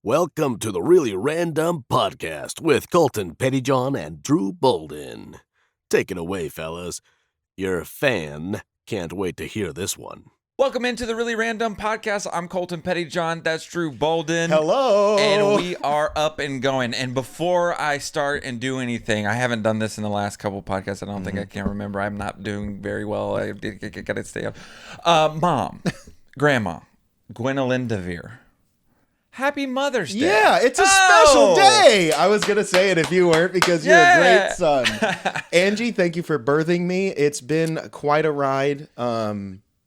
Welcome to the Really Randumb podcast with Colton Pettyjohn and Drew Bolden. Take it away, fellas. Your fan can't wait to hear this one. Welcome into the Really Randumb podcast. I'm Colton Pettyjohn. That's Drew Bolden. Hello. And we are up and going. And before I start and do anything, I haven't done this in the last couple podcasts. I don't think I can remember. I'm not doing very well. I got to stay up. Mom, Grandma, Gwendolyn DeVere. Happy Mother's Day. Yeah, it's a special day. I was going to say it if you weren't because you're a great son. Angie, thank you for birthing me. It's been quite a ride.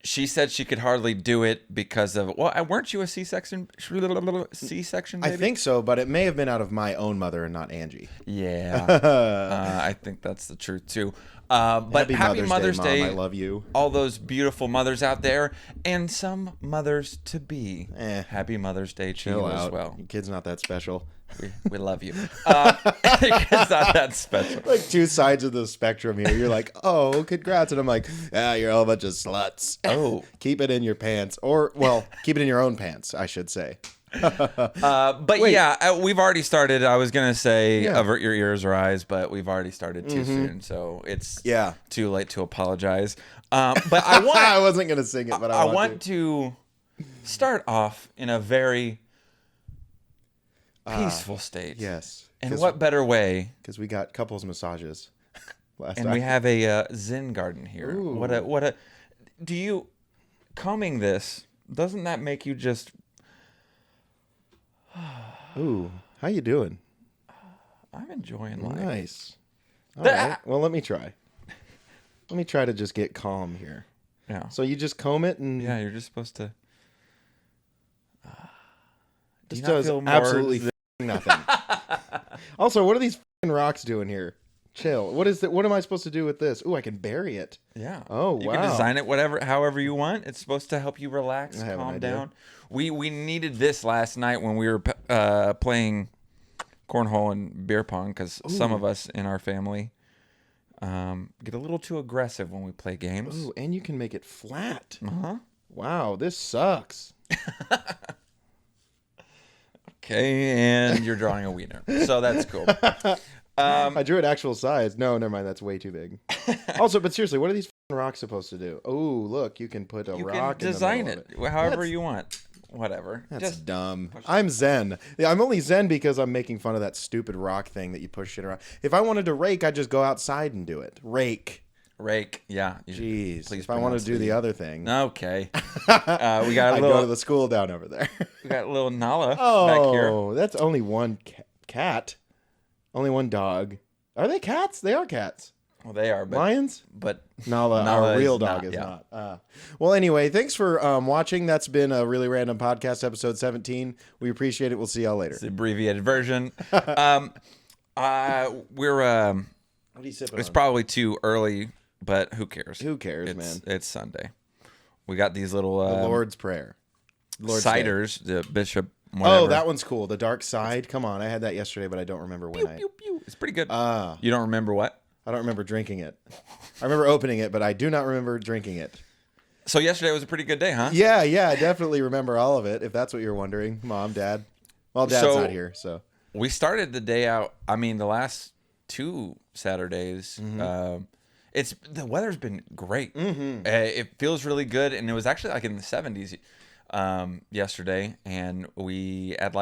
She said she could hardly do it because of, weren't you a C-section baby? I think so, but it may have been out of my own mother and not Angie. Yeah. I think that's the truth, too. But happy Mother's Day, Mom. I love you. All those beautiful mothers out there and some mothers to be. Happy Mother's Day to you as well. Your kid's not that special. We love you. It's not that special. Like two sides of the spectrum here. You're like, oh, congrats. And I'm like, you're all a bunch of sluts. Oh. Keep it in your pants. Or, well, keep it in your own pants, I should say. But Wait. yeah, we've already started. I was going to say avert your ears or eyes, but we've already started too soon. So it's too late to apologize. But I want I wasn't going to sing it, but I want to start off in a very peaceful state. Yes. And what better way? Because we got couples massages last And time. we have a Zen garden here. Ooh. What a do you combing this, doesn't that make you just Ooh, how you doing? I'm enjoying life. Nice. All right. Well, let me try. Let me try to just get calm here. Yeah. So you just comb it and Yeah, you're just supposed to this you not does feel more absolutely nothing. Also, what are these rocks doing here? Chill. What is that? What am I supposed to do with this? Ooh, I can bury it. Yeah. Oh, You wow. can design it however you want. It's supposed to help you relax, I have an calm idea. down. We needed this last night when we were playing cornhole and beer pong because some of us in our family get a little too aggressive when we play games. Ooh, and you can make it flat. Uh-huh. Wow, this sucks. Okay, and you're drawing a wiener. So that's cool. I drew it actual size. No, never mind. That's way too big. Also, but seriously, what are these rocks supposed to do? Oh, look, you can put a You rock can in design the middle it of it. however That's- you want. Whatever. That's Just dumb. I'm zen. Yeah, I'm only zen because I'm making fun of that stupid rock thing that you push shit around. If I wanted to rake, I'd just go outside and do it. Rake. rake. Yeah. Jeez. Please If I wanted to do pronounce the other thing, Okay. We got a I'd little. go to the school down over there. We got a little Nala back here. Oh, that's only one cat. Only one dog. Are they cats? They are cats. Well, they are, but Lions? but Nala, Nala our real is dog not, is yeah. not. Well, anyway, thanks for watching. That's been a Really Random Podcast, episode 17. We appreciate it. We'll see y'all later. it's the abbreviated version. We're What are you sipping it's on? probably too early, but who cares? Who cares, man? It's Sunday. We got these little The Lord's Prayer. Lord's Day. ciders, the Bishop. Whatever. Oh, that one's cool. The Dark Side. Come on. I had that yesterday, but I don't remember when Pew, pew. It's pretty good. Ah. You don't remember what? I don't remember drinking it. I remember opening it, but I do not remember drinking it. So yesterday was a pretty good day, huh? Yeah, I definitely remember all of it, if that's what you're wondering. Mom, Dad. Well, Dad's So- not here, so. We started the day out. I mean, the last 2 Saturdays. It's the weather's been great. It feels really good, and it was actually like in the 70s yesterday. And we at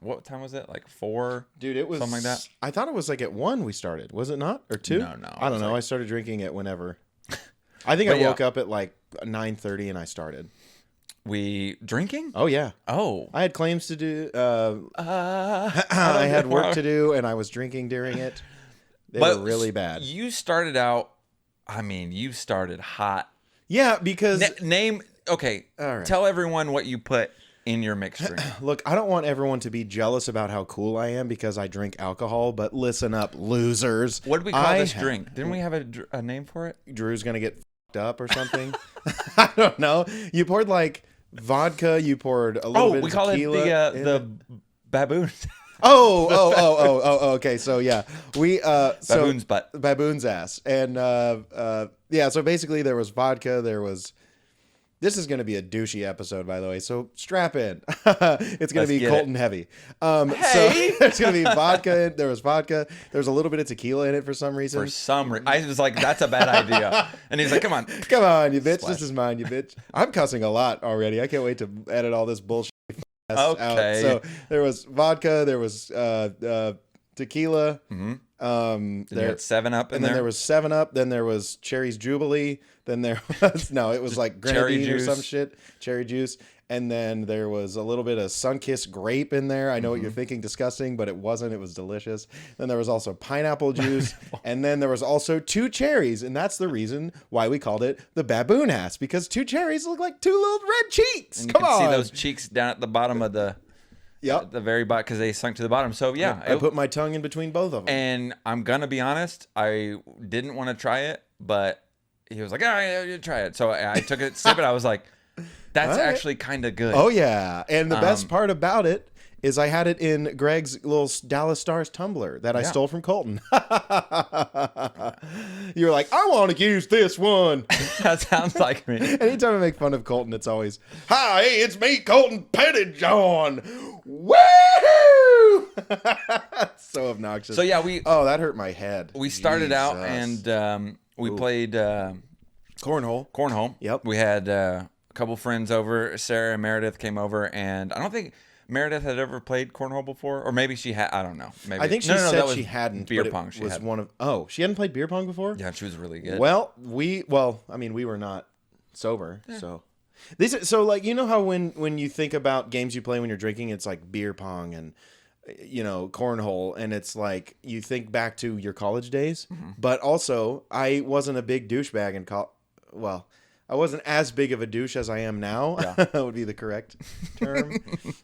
what time was it? Like 4? Dude, it was something like that. I thought it was like at 1 we started. Was it not? Or 2? No. I don't know. I started drinking it whenever. I think I woke up at like 9:30 and I started. We drinking? Oh yeah. Oh. I had claims to do. I had work to do, and I was drinking during it. They were really bad. You started out. I mean, you started hot. Yeah, because Name. Okay. All right. Tell everyone what you put in your mixed drink. look, I don't want everyone to be jealous about how cool I am because I drink alcohol. But listen up, losers. What did we call this drink? Didn't we have a name for it? Drew's gonna get fucked up or something. I don't know. You poured like vodka. You poured a little bit we of call it tequila the baboon. Oh, okay. So yeah, we Baboon's butt. baboon's ass, and yeah. So basically, there was vodka, there was This is going to be a douchey episode, by the way, so strap in. It's going to be Colton heavy. So there's going to be vodka. There was vodka. There was a little bit of tequila in it for some reason. For some reason. I was like, that's a bad idea. And he's like, come on. Come on, you bitch. This is mine, you bitch. I'm cussing a lot already. I can't wait to edit all this bullshit out. So there was vodka. There was tequila. Mm-hmm. You had 7-Up in and there. then there was 7-Up. Then there was Cherry's Jubilee. Then there was it was like grenadine or some shit, cherry juice. And then there was a little bit of Sunkist grape in there. I know what you're thinking, disgusting, but it wasn't. It was delicious. Then there was also pineapple juice, and then there was also 2 cherries, and that's the reason why we called it the baboon ass, because 2 cherries look like 2 little red cheeks. And you Come can on, see those cheeks down at the bottom of the. Yep. The very bottom, because they sunk to the bottom. So yeah, I put my tongue in between both of them. And I'm gonna be honest, I didn't want to try it, but he was like, "All right, you try it." So I took a sip, and I was like, "That's actually kind of good." Oh yeah, and the best part about it is I had it in Greg's little Dallas Stars tumbler that I stole from Colton. You're like, I want to use this one. That sounds like me. Anytime I make fun of Colton, it's always, hi, hey, it's me, Colton Pettyjohn. Woo! So obnoxious. So yeah, that hurt my head. We started out and we played cornhole. Yep. We had a couple friends over. Sarah and Meredith came over, and I don't think Meredith had ever played cornhole before, or maybe she had. I don't know. Maybe I think she said she hadn't. Beer but pong. She was one of. Oh, she hadn't played beer pong before. Yeah, she was really good. Well, we were not sober, so like how when you think about games you play when you're drinking, it's like beer pong and cornhole, and it's like you think back to your college days. Mm-hmm. But also, I wasn't a big douchebag in college. Well, I wasn't as big of a douche as I am now. Yeah. Would be the correct term.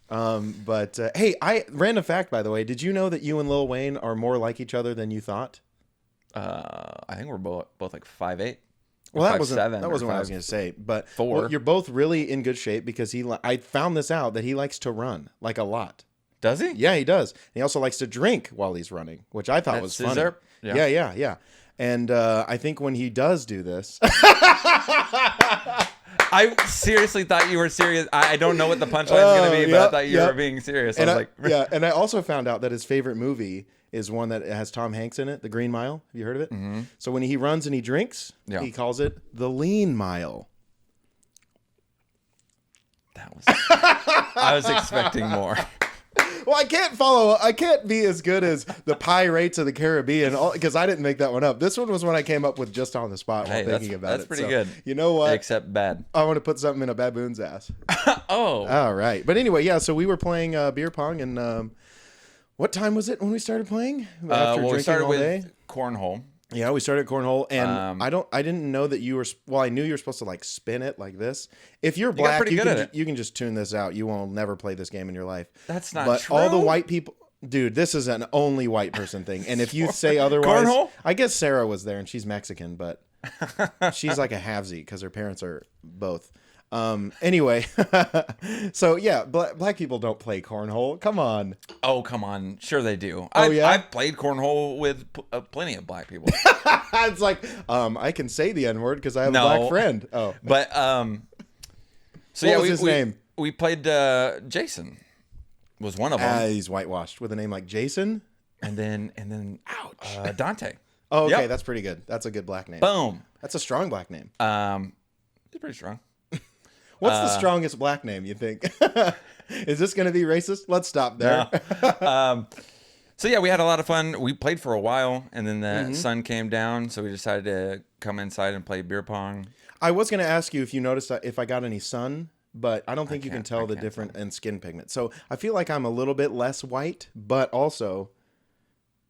But hey, random fact, by the way, did you know that you and Lil Wayne are more like each other than you thought? I think we're both like 5'8". Well, that wasn't what I was going to say. But you're both really in good shape because I found this out that he likes to run like a lot. Does he? Yeah, he does. And he also likes to drink while he's running, which I thought was funny. Yeah. And I think when he does do this, I seriously thought you were serious. I don't know what the punchline is going to be, but I thought you were being serious. And and I also found out that his favorite movie is one that has Tom Hanks in it, The Green Mile. Have you heard of it? Mm-hmm. So when he runs and he drinks, he calls it the Lean Mile. I was expecting more. Well, I can't be as good as the Pirates of the Caribbean because I didn't make that one up. This one was one I came up with just on the spot while thinking about it. That's pretty good. You know what? Except bad. I want to put something in a baboon's ass. Oh. All right. But anyway, so we were playing beer pong, and what time was it when we started playing? After drinking we started all day? with cornhole. Yeah, we started cornhole, and I didn't know that you were. Well, I knew you were supposed to like spin it like this. If you're black, you can just tune this out. You will never play this game in your life. That's not true. But all the white people, dude, this is an only white person thing. And if you say otherwise, cornhole? I guess Sarah was there, and she's Mexican, but she's like a halvesy because her parents are both. Anyway, so yeah, black people don't play cornhole. Come on. Oh, come on. Sure they do. Yeah? I've played cornhole with plenty of black people. It's like, I can say the N-word because I have a black friend. Oh, but, so what was his name? We played, Jason was one of them. He's whitewashed with a name like Jason. And then, ouch, Dante. Oh, okay. Yep. That's pretty good. That's a good black name. Boom. That's a strong black name. It's pretty strong. What's the strongest black name, you think? Is this going to be racist? Let's stop there. No. So, yeah, we had a lot of fun. We played for a while, and then the sun came down, so we decided to come inside and play beer pong. I was going to ask you if you noticed if I got any sun, but I don't think you can tell the difference in skin pigment. So I feel like I'm a little bit less white, but also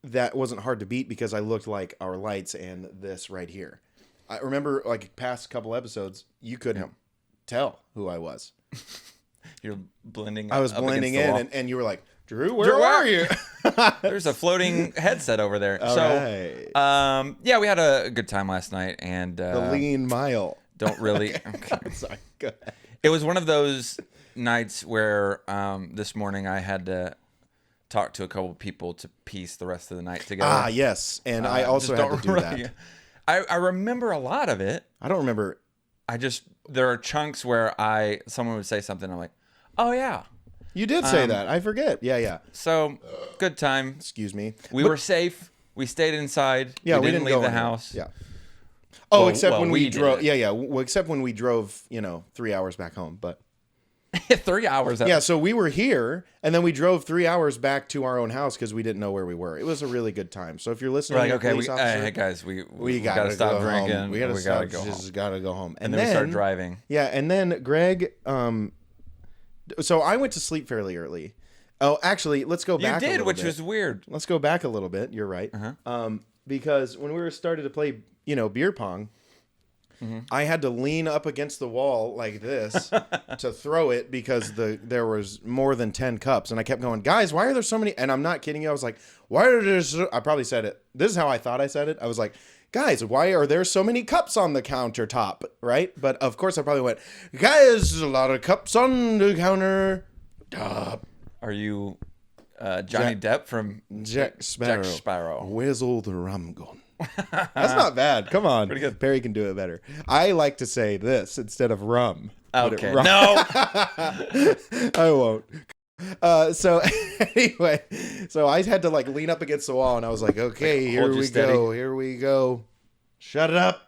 that wasn't hard to beat because I looked like our lights and this right here. I remember, like, past couple episodes, you couldn't tell who I was. You're blending. I was blending in, and you were like, Drew, where are you? There's a floating headset over there. Right. Yeah, we had a good time last night, and the Lean Mile. Don't really. Okay. Sorry. Go ahead. It was one of those nights where this morning I had to talk to a couple of people to piece the rest of the night together. Ah, yes, and I also had to do that. I remember a lot of it. I don't remember there are chunks where someone would say something, I'm like, oh yeah. You did say that. I forget. Yeah. So good time. Excuse me. We were safe. We stayed inside. Yeah, we didn't leave go the anywhere. house. Yeah. Oh, Well, except when we drove. didn't. Yeah. Well, except when we drove, 3 hours back home. But 3 hours. yeah, so we were here, and then we drove 3 hours back to our own house because we didn't know where we were. It was a really good time. So if you're listening, We're like, to okay, police officer, hey guys, we gotta stop go drinking. home. We gotta go home. Just gotta go home. And then we start driving. Yeah, and then Greg. So I went to sleep fairly early. Oh, actually, let's go back. You did, a which bit. was weird. Let's go back a little bit. You're right. Because when we were started to play, beer pong, I had to lean up against the wall like this to throw it because there was more than 10 cups, and I kept going, guys, why are there so many? And I'm not kidding you. I was like, why are there? I probably said it. This is how I thought I said it. I was like, guys, why are there so many cups on the countertop? Right? But of course, I probably went, guys, there's a lot of cups on the counter. Are you Johnny Depp from Jack Sparrow? Jack Sparrow. Where's all the rum gone? That's not bad. Come on. Pretty good. Perry can do it better. I like to say this instead of rum. Okay. Rum. No. I won't. So anyway, so I had to lean up against the wall, and I was like, okay, here we go. Here we go. Shut it up.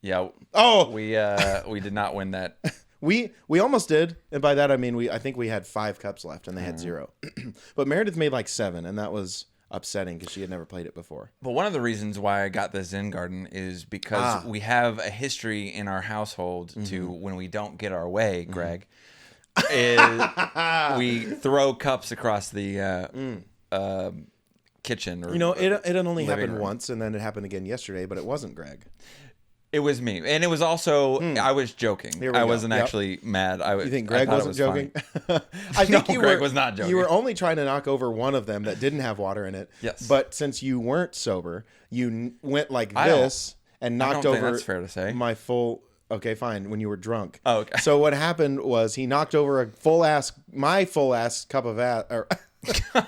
Yeah. Oh, We did not win that. we almost did, and by that I mean I think we had 5 cups left, and they had 0. But Meredith made 7, and that was upsetting because she had never played it before. But one of the reasons why I got the Zen Garden is because we have a history in our household to when we don't get our way, Greg, is we throw cups across the kitchen. Or, it had only happened room. once, and then it happened again yesterday, but it wasn't Greg. It was me, and it was also I was joking. Here we I go. wasn't Yep. actually mad. You think Greg wasn't joking? I No, think you Greg were, was not joking. You were only trying to knock over one of them that didn't have water in it. Yes. But since you weren't sober, you went like I don't- this and knocked I don't think over. that's fair to say. My full. Okay, fine. When you were drunk. Oh, okay. So what happened was he knocked over my full ass cup of ass, or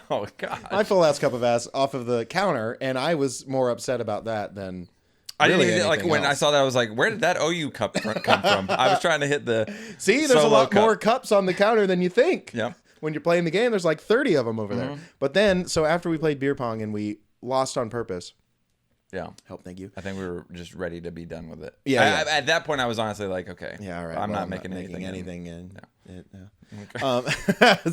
Oh God! my full ass cup of ass off of the counter, and I was more upset about that than. I didn't really even anything when I else. saw that. I was like, "Where did that OU cup come from?" I was trying to hit the See, there's a solo lot cup. more cups on the counter than you think. Yep. When you're playing the game, there's 30 of them over Mm-hmm. there. But then, so after we played beer pong and we lost on purpose. Yeah, Thank you. I think we were just ready to be done with it. Yeah, yeah. At that point, I was honestly like, "Okay, Yeah, all right. I'm well, not making anything." in.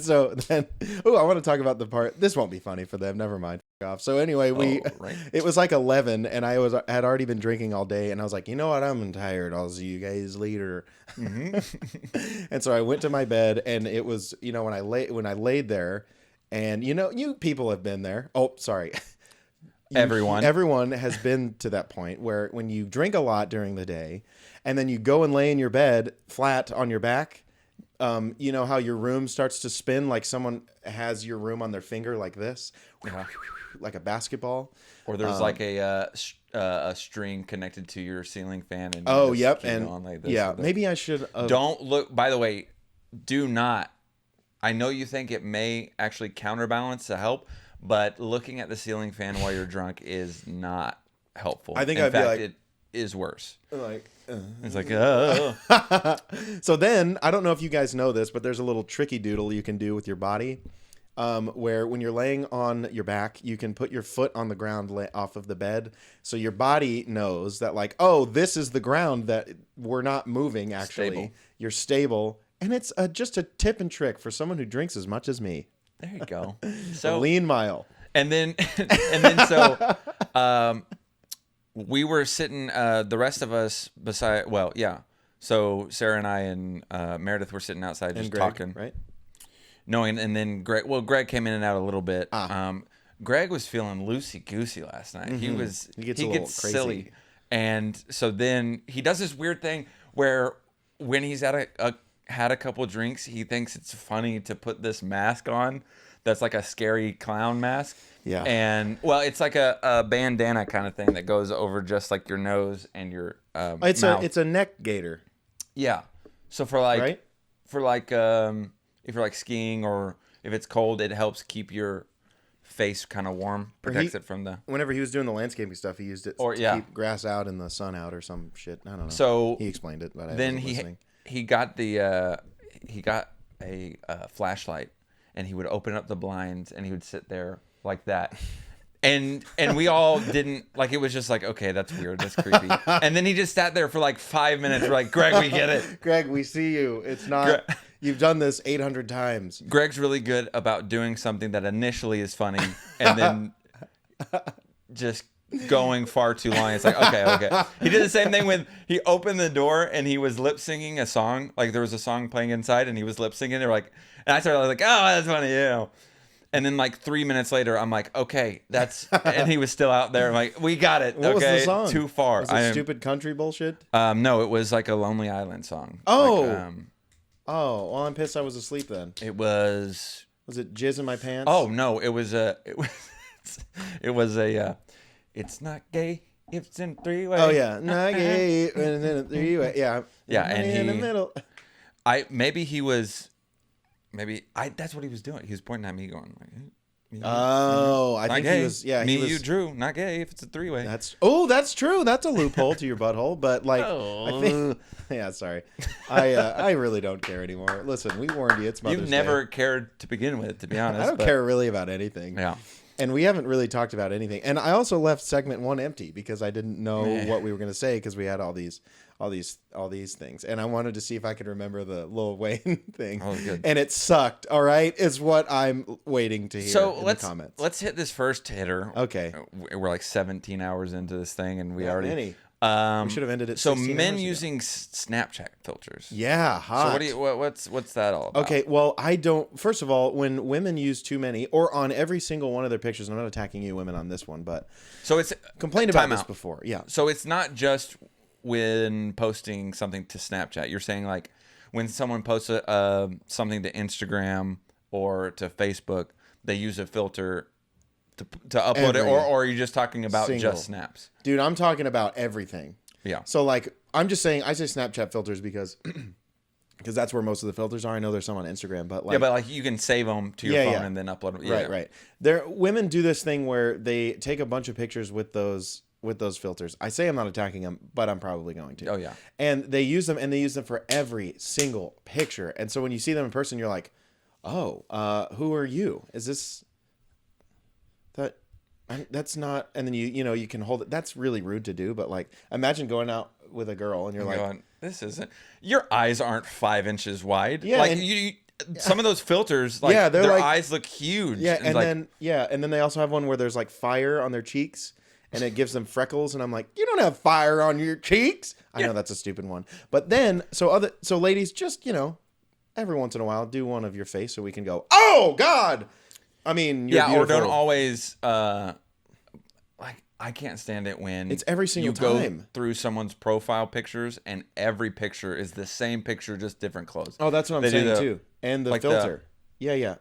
So then, I want to talk about the part. This won't be funny for them. Never mind. F- off. So anyway, right. it was 11, and I had already been drinking all day, and I was like, you know what? I'm tired. I'll see you guys later. And so I went to my bed, and it was when I laid there, and you people have been there. Oh, sorry. Everyone has been to that point where when you drink a lot during the day, and then you go and lay in your bed flat on your back. You know how your room starts to spin like someone has your room on their finger like this, like a basketball. Or there's a string connected to your ceiling fan. And Oh, you just yep, keep and going like this yeah, with it. maybe I should. Don't look. By the way, do not. I know you think it may actually counterbalance to help, but looking at the ceiling fan while you're drunk is not helpful. I think in I'd be fact, like- it is worse. Like, It's like, So then, I don't know if you guys know this, but there's a little tricky doodle you can do with your body, where when you're laying on your back, you can put your foot on the ground off of the bed, so your body knows that oh, this is the ground that we're not moving. Actually, Stable. You're stable, and it's just a tip and trick for someone who drinks as much as me. there you go. A So lean mile. And then we were sitting, the rest of us beside, so Sarah and I and Meredith were sitting outside just Greg, talking. right? No, and then Greg came in and out a little bit. Greg was feeling loosey-goosey last night. He He gets a little crazy. silly. And so then he does this weird thing where when he's had a couple drinks, he thinks it's funny to put this mask on that's like a scary clown mask. Yeah. And it's like a bandana kind of thing that goes over just like your nose and your mouth. It's a neck gaiter. Yeah. So for Right? if you're like skiing or if it's cold, it helps keep your face kind of warm, protects it from the. Whenever he was doing the landscaping stuff, he used it to keep grass out and the sun out or some shit. I don't know. So he explained it, but I then wasn't listening. he got the he got a flashlight, and he would open up the blinds, and he would sit there like that. And we all didn't, like, it was just like, okay, that's weird, that's creepy. And then he just sat there for like 5 minutes. We're like, Greg, we get it. Greg, we see you. It's not, you've done this 800 times. Greg's really good about doing something that initially is funny and then just going far too long. It's like, okay. He did the same thing when he opened the door and he was lip singing a song. Like, there was a song playing inside and he was lip singing. They're like, and I started like, oh, that's funny, you. And then like 3 minutes later, I'm like, okay, that's, and he was still out there. I'm like, we got it. What was the song? Too far. Was it stupid country bullshit? No, it was like a Lonely Island song. Oh. Like, well, I'm pissed I was asleep then. It was. Was it Jizz in My Pants? Oh no, it was it's not gay. It's in three-way. Oh yeah, not gay. And then a three-way. Yeah. Yeah, and in the middle. That's what he was doing. He was pointing at me, going like, I think gay. he was. Yeah, me, he was, you, Drew, not gay. If it's a three-way, that's true. That's a loophole to your butthole. But like, I think. Yeah, sorry. I really don't care anymore. Listen, we warned you. It's Mother's You've never Day. cared to begin with, to be honest. I don't care really about anything. Yeah. And we haven't really talked about anything. And I also left segment 1 empty because I didn't know what we were going to say because we had all these things. And I wanted to see if I could remember the Lil Wayne thing. Oh, good. And it sucked. All right, is what I'm waiting to hear in the comments. Let's hit this first hitter. Okay. We're like 17 hours into this thing, and we already. Many. We should have ended it. So 16 men hours ago. using Snapchat filters. Yeah, hot. So what's that all about? Okay, well, I don't. First of all, when women use too many, or on every single one of their pictures, I'm not attacking you women on this one, but so it's complained about this before. Yeah. So it's not just when posting something to Snapchat. You're saying like when someone posts something to Instagram or to Facebook, they use a filter to upload it, or are you just talking about just snaps? Dude, I'm talking about everything. Yeah. So like, I'm just saying, I say Snapchat filters because that's where most of the filters are. I know there's some on Instagram, but like, yeah, but like you can save them to your phone and then upload them. Yeah. Right. Women do this thing where they take a bunch of pictures with those filters. I say I'm not attacking them, but I'm probably going to. Oh yeah. And they use them for every single picture. And so when you see them in person, you're like, oh, who are you? Is this that's not, and then you can hold it. That's really rude to do, but like, imagine going out with a girl and you're like, going, this isn't, your eyes aren't 5 inches wide. Yeah, like and, some of those filters, like their like, eyes look huge. Yeah, and then they also have one where there's like fire on their cheeks and it gives them freckles, and I'm like, you don't have fire on your cheeks. I know that's a stupid one, but then so ladies, just every once in a while do one of your face so we can go, oh God. I mean, you're beautiful. Or don't always like, I can't stand it when it's every single time you go through someone's profile pictures and every picture is the same picture, just different clothes. Oh, that's what I'm saying too. And the like filter. Yeah.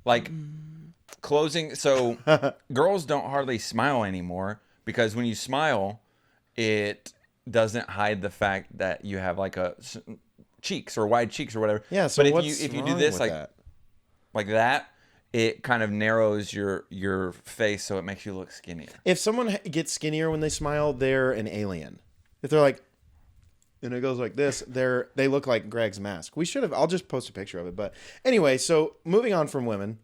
Like closing. So girls don't hardly smile anymore because when you smile, it doesn't hide the fact that you have like a cheeks or wide cheeks or whatever. Yeah. So but if you do this like that, it kind of narrows your face so it makes you look skinnier. If someone gets skinnier when they smile, they're an alien. If they're like, and it goes like this, they look like Greg's mask. I'll just post a picture of it. But anyway, so moving on from women,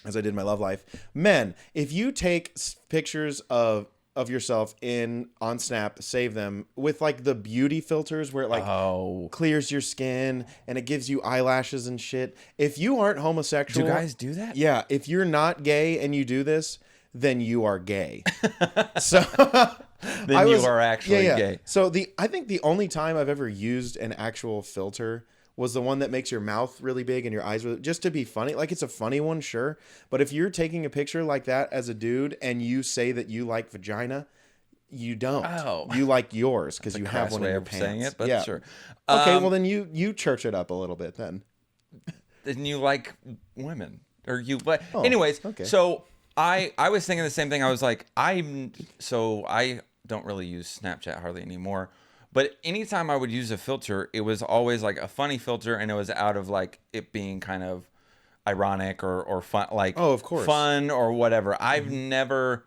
as I did in my love life, men, if you take pictures of yourself on Snap, save them with like the beauty filters where it like clears your skin and it gives you eyelashes and shit. If you aren't homosexual, do guys do that? Yeah, if you're not gay and you do this, then you are gay. So then you are actually gay. So I think the only time I've ever used an actual filter was the one that makes your mouth really big and your eyes really, just to be funny. Like, it's a funny one, sure. But if you're taking a picture like that as a dude and you say that you like vagina, you don't. Oh. You like yours because you have one in your pants. Saying it, but sure. Okay, well then you church it up a little bit then. Then you like women. Or you like... Anyways, okay. So I was thinking the same thing. I was like, I don't really use Snapchat hardly anymore. But anytime I would use a filter, it was always like a funny filter, and it was out of like it being kind of ironic or fun, like of course, fun or whatever. I've never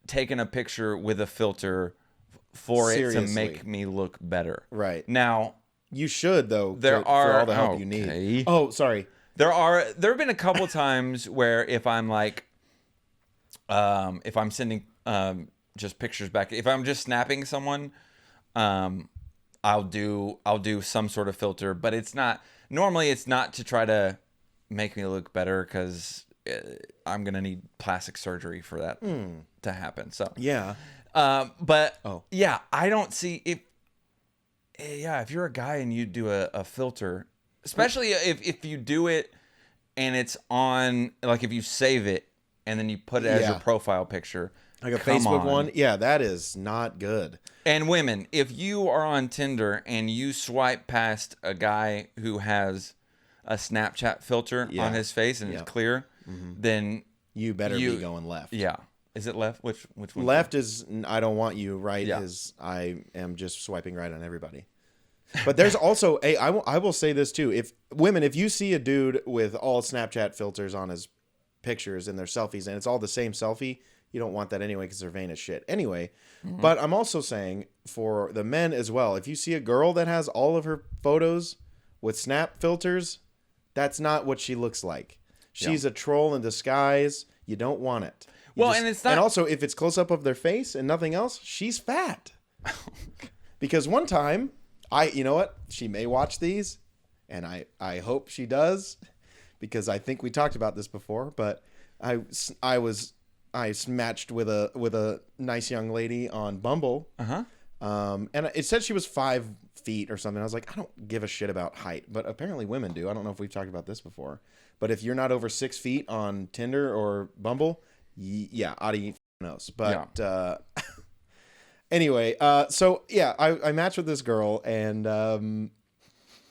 taken a picture with a filter for it to make me look better. Right. Now, you should though. For all the help you need. Oh, sorry. There have been a couple times where if I'm like, if I'm sending just pictures back, if I'm just snapping someone, I'll do some sort of filter, but it's not to try to make me look better, because I'm gonna need plastic surgery for that to happen. So yeah, but yeah, I don't see if you're a guy and you do a filter, especially if you do it and it's on, like if you save it and then you put it as your profile picture, like a Facebook one. Yeah, that is not good. And women, if you are on Tinder and you swipe past a guy who has a Snapchat filter on his face and it's clear, then you better be going left. Yeah. Is it left? Which one? Left is I don't want you. Right is I am just swiping right on everybody. But there's also I will say this too. If you see a dude with all Snapchat filters on his pictures and their selfies and it's all the same selfie, you don't want that anyway because they're vain as shit. Anyway, but I'm also saying for the men as well, if you see a girl that has all of her photos with Snap filters, that's not what she looks like. She's a troll in disguise. You don't want it. And it's not. And also, if it's close up of their face and nothing else, she's fat. Because one time, you know what? She may watch these, and I hope she does, because I think we talked about this before. But I matched with a nice young lady on Bumble. And it said she was 5 feet or something. I was like, I don't give a shit about height, but apparently women do. I don't know if we've talked about this before, but if you're not over 6 feet on Tinder or Bumble, Adi knows. But anyway, so yeah, I matched with this girl, and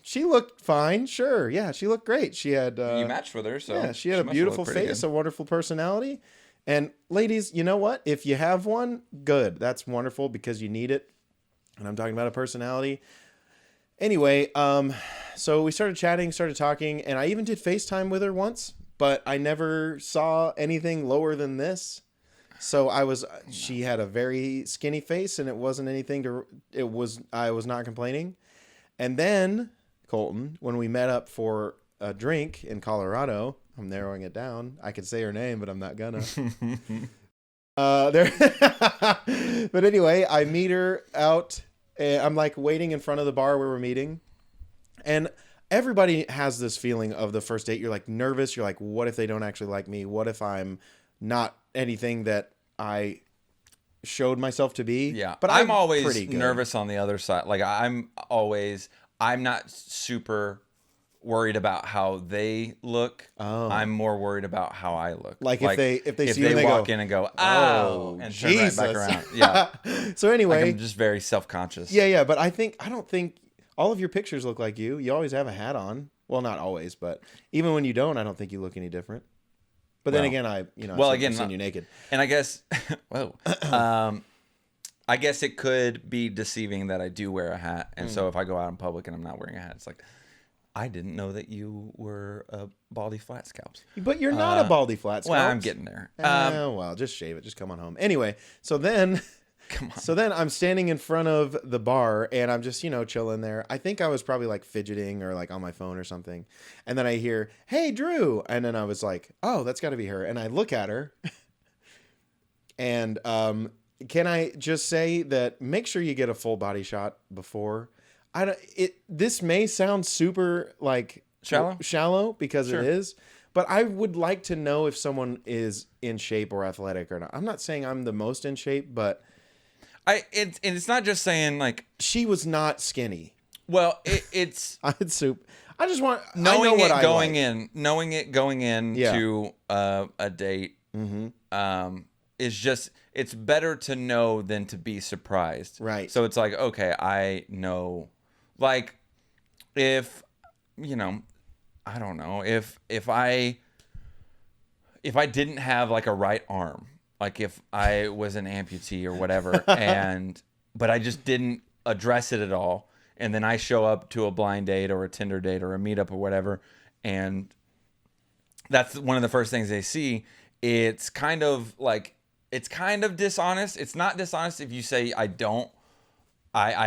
she looked fine. Sure, yeah, she looked great. She had you matched with her, so yeah, she had a beautiful face, a wonderful personality. And ladies, you know what? If you have one, good. That's wonderful because you need it. And I'm talking about a personality. Anyway, so we started chatting, started talking, and I even did FaceTime with her once, but I never saw anything lower than this. So she had a very skinny face, and it wasn't anything I was not complaining. And then, Colton, when we met up for a drink in Colorado, I'm narrowing it down. I could say her name, but I'm not gonna. But anyway, I meet her out. I'm like waiting in front of the bar where we're meeting, and everybody has this feeling of the first date. You're like nervous. You're like, what if they don't actually like me? What if I'm not anything that I showed myself to be? Yeah, but I'm always nervous on the other side. Like I'm not super worried about how they look. I'm more worried about how I look. Like if they see you and they walk in and go, oh, and turn right back around. Yeah. So anyway, like I'm just very self-conscious. Yeah. But I don't think all of your pictures look like you. You always have a hat on. Well, not always, but even when you don't, I don't think you look any different. But then again, I've seen you naked. And I guess, I guess it could be deceiving that I do wear a hat, and so if I go out in public and I'm not wearing a hat, it's like, I didn't know that you were a baldy flat scalps. But you're not a baldy flat scalps. Well, I'm getting there. Well, just shave it. Just come on home. Anyway, so then I'm standing in front of the bar, and I'm just, chilling there. I think I was probably like fidgeting or like on my phone or something. And then I hear, hey, Drew. And then I was like, oh, that's got to be her. And I look at her. And can I just say that make sure you get a full body shot before. This may sound super like shallow because it is, but I would like to know if someone is in shape or athletic or not. I'm not saying I'm the most in shape, but it's not just saying like she was not skinny. Well, it's I just want knowing it going in to a date. Is just, it's better to know than to be surprised. Right. So it's like, okay, I know. Like, if, I don't know, if I didn't have like a right arm, like if I was an amputee or whatever, but I just didn't address it at all, and then I show up to a blind date or a Tinder date or a meetup or whatever, and that's one of the first things they see. It's kind of dishonest. It's not dishonest if you say I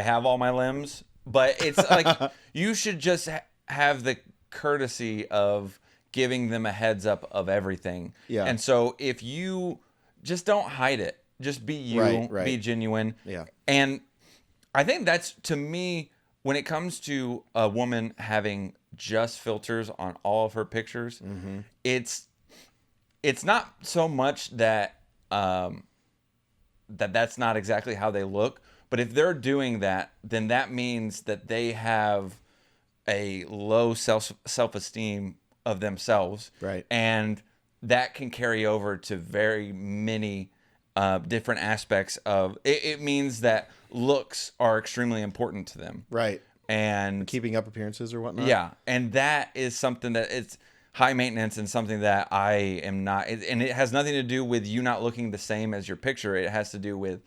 have all my limbs, but it's like you should just have the courtesy of giving them a heads up of everything. Yeah. And so if you just don't hide it, just be you, Right. be genuine. Yeah. And I think that's, to me, when it comes to a woman having just filters on all of her pictures, it's not so much that that's not exactly how they look, but if they're doing that, then that means that they have a low self-esteem of themselves. Right. And that can carry over to very many different aspects of it. It means that looks are extremely important to them. Right. And Keeping up appearances or whatnot. yeah, and that is something that it's high maintenance and something that I am not. And it has nothing to do with you not looking the same as your picture. It has to do with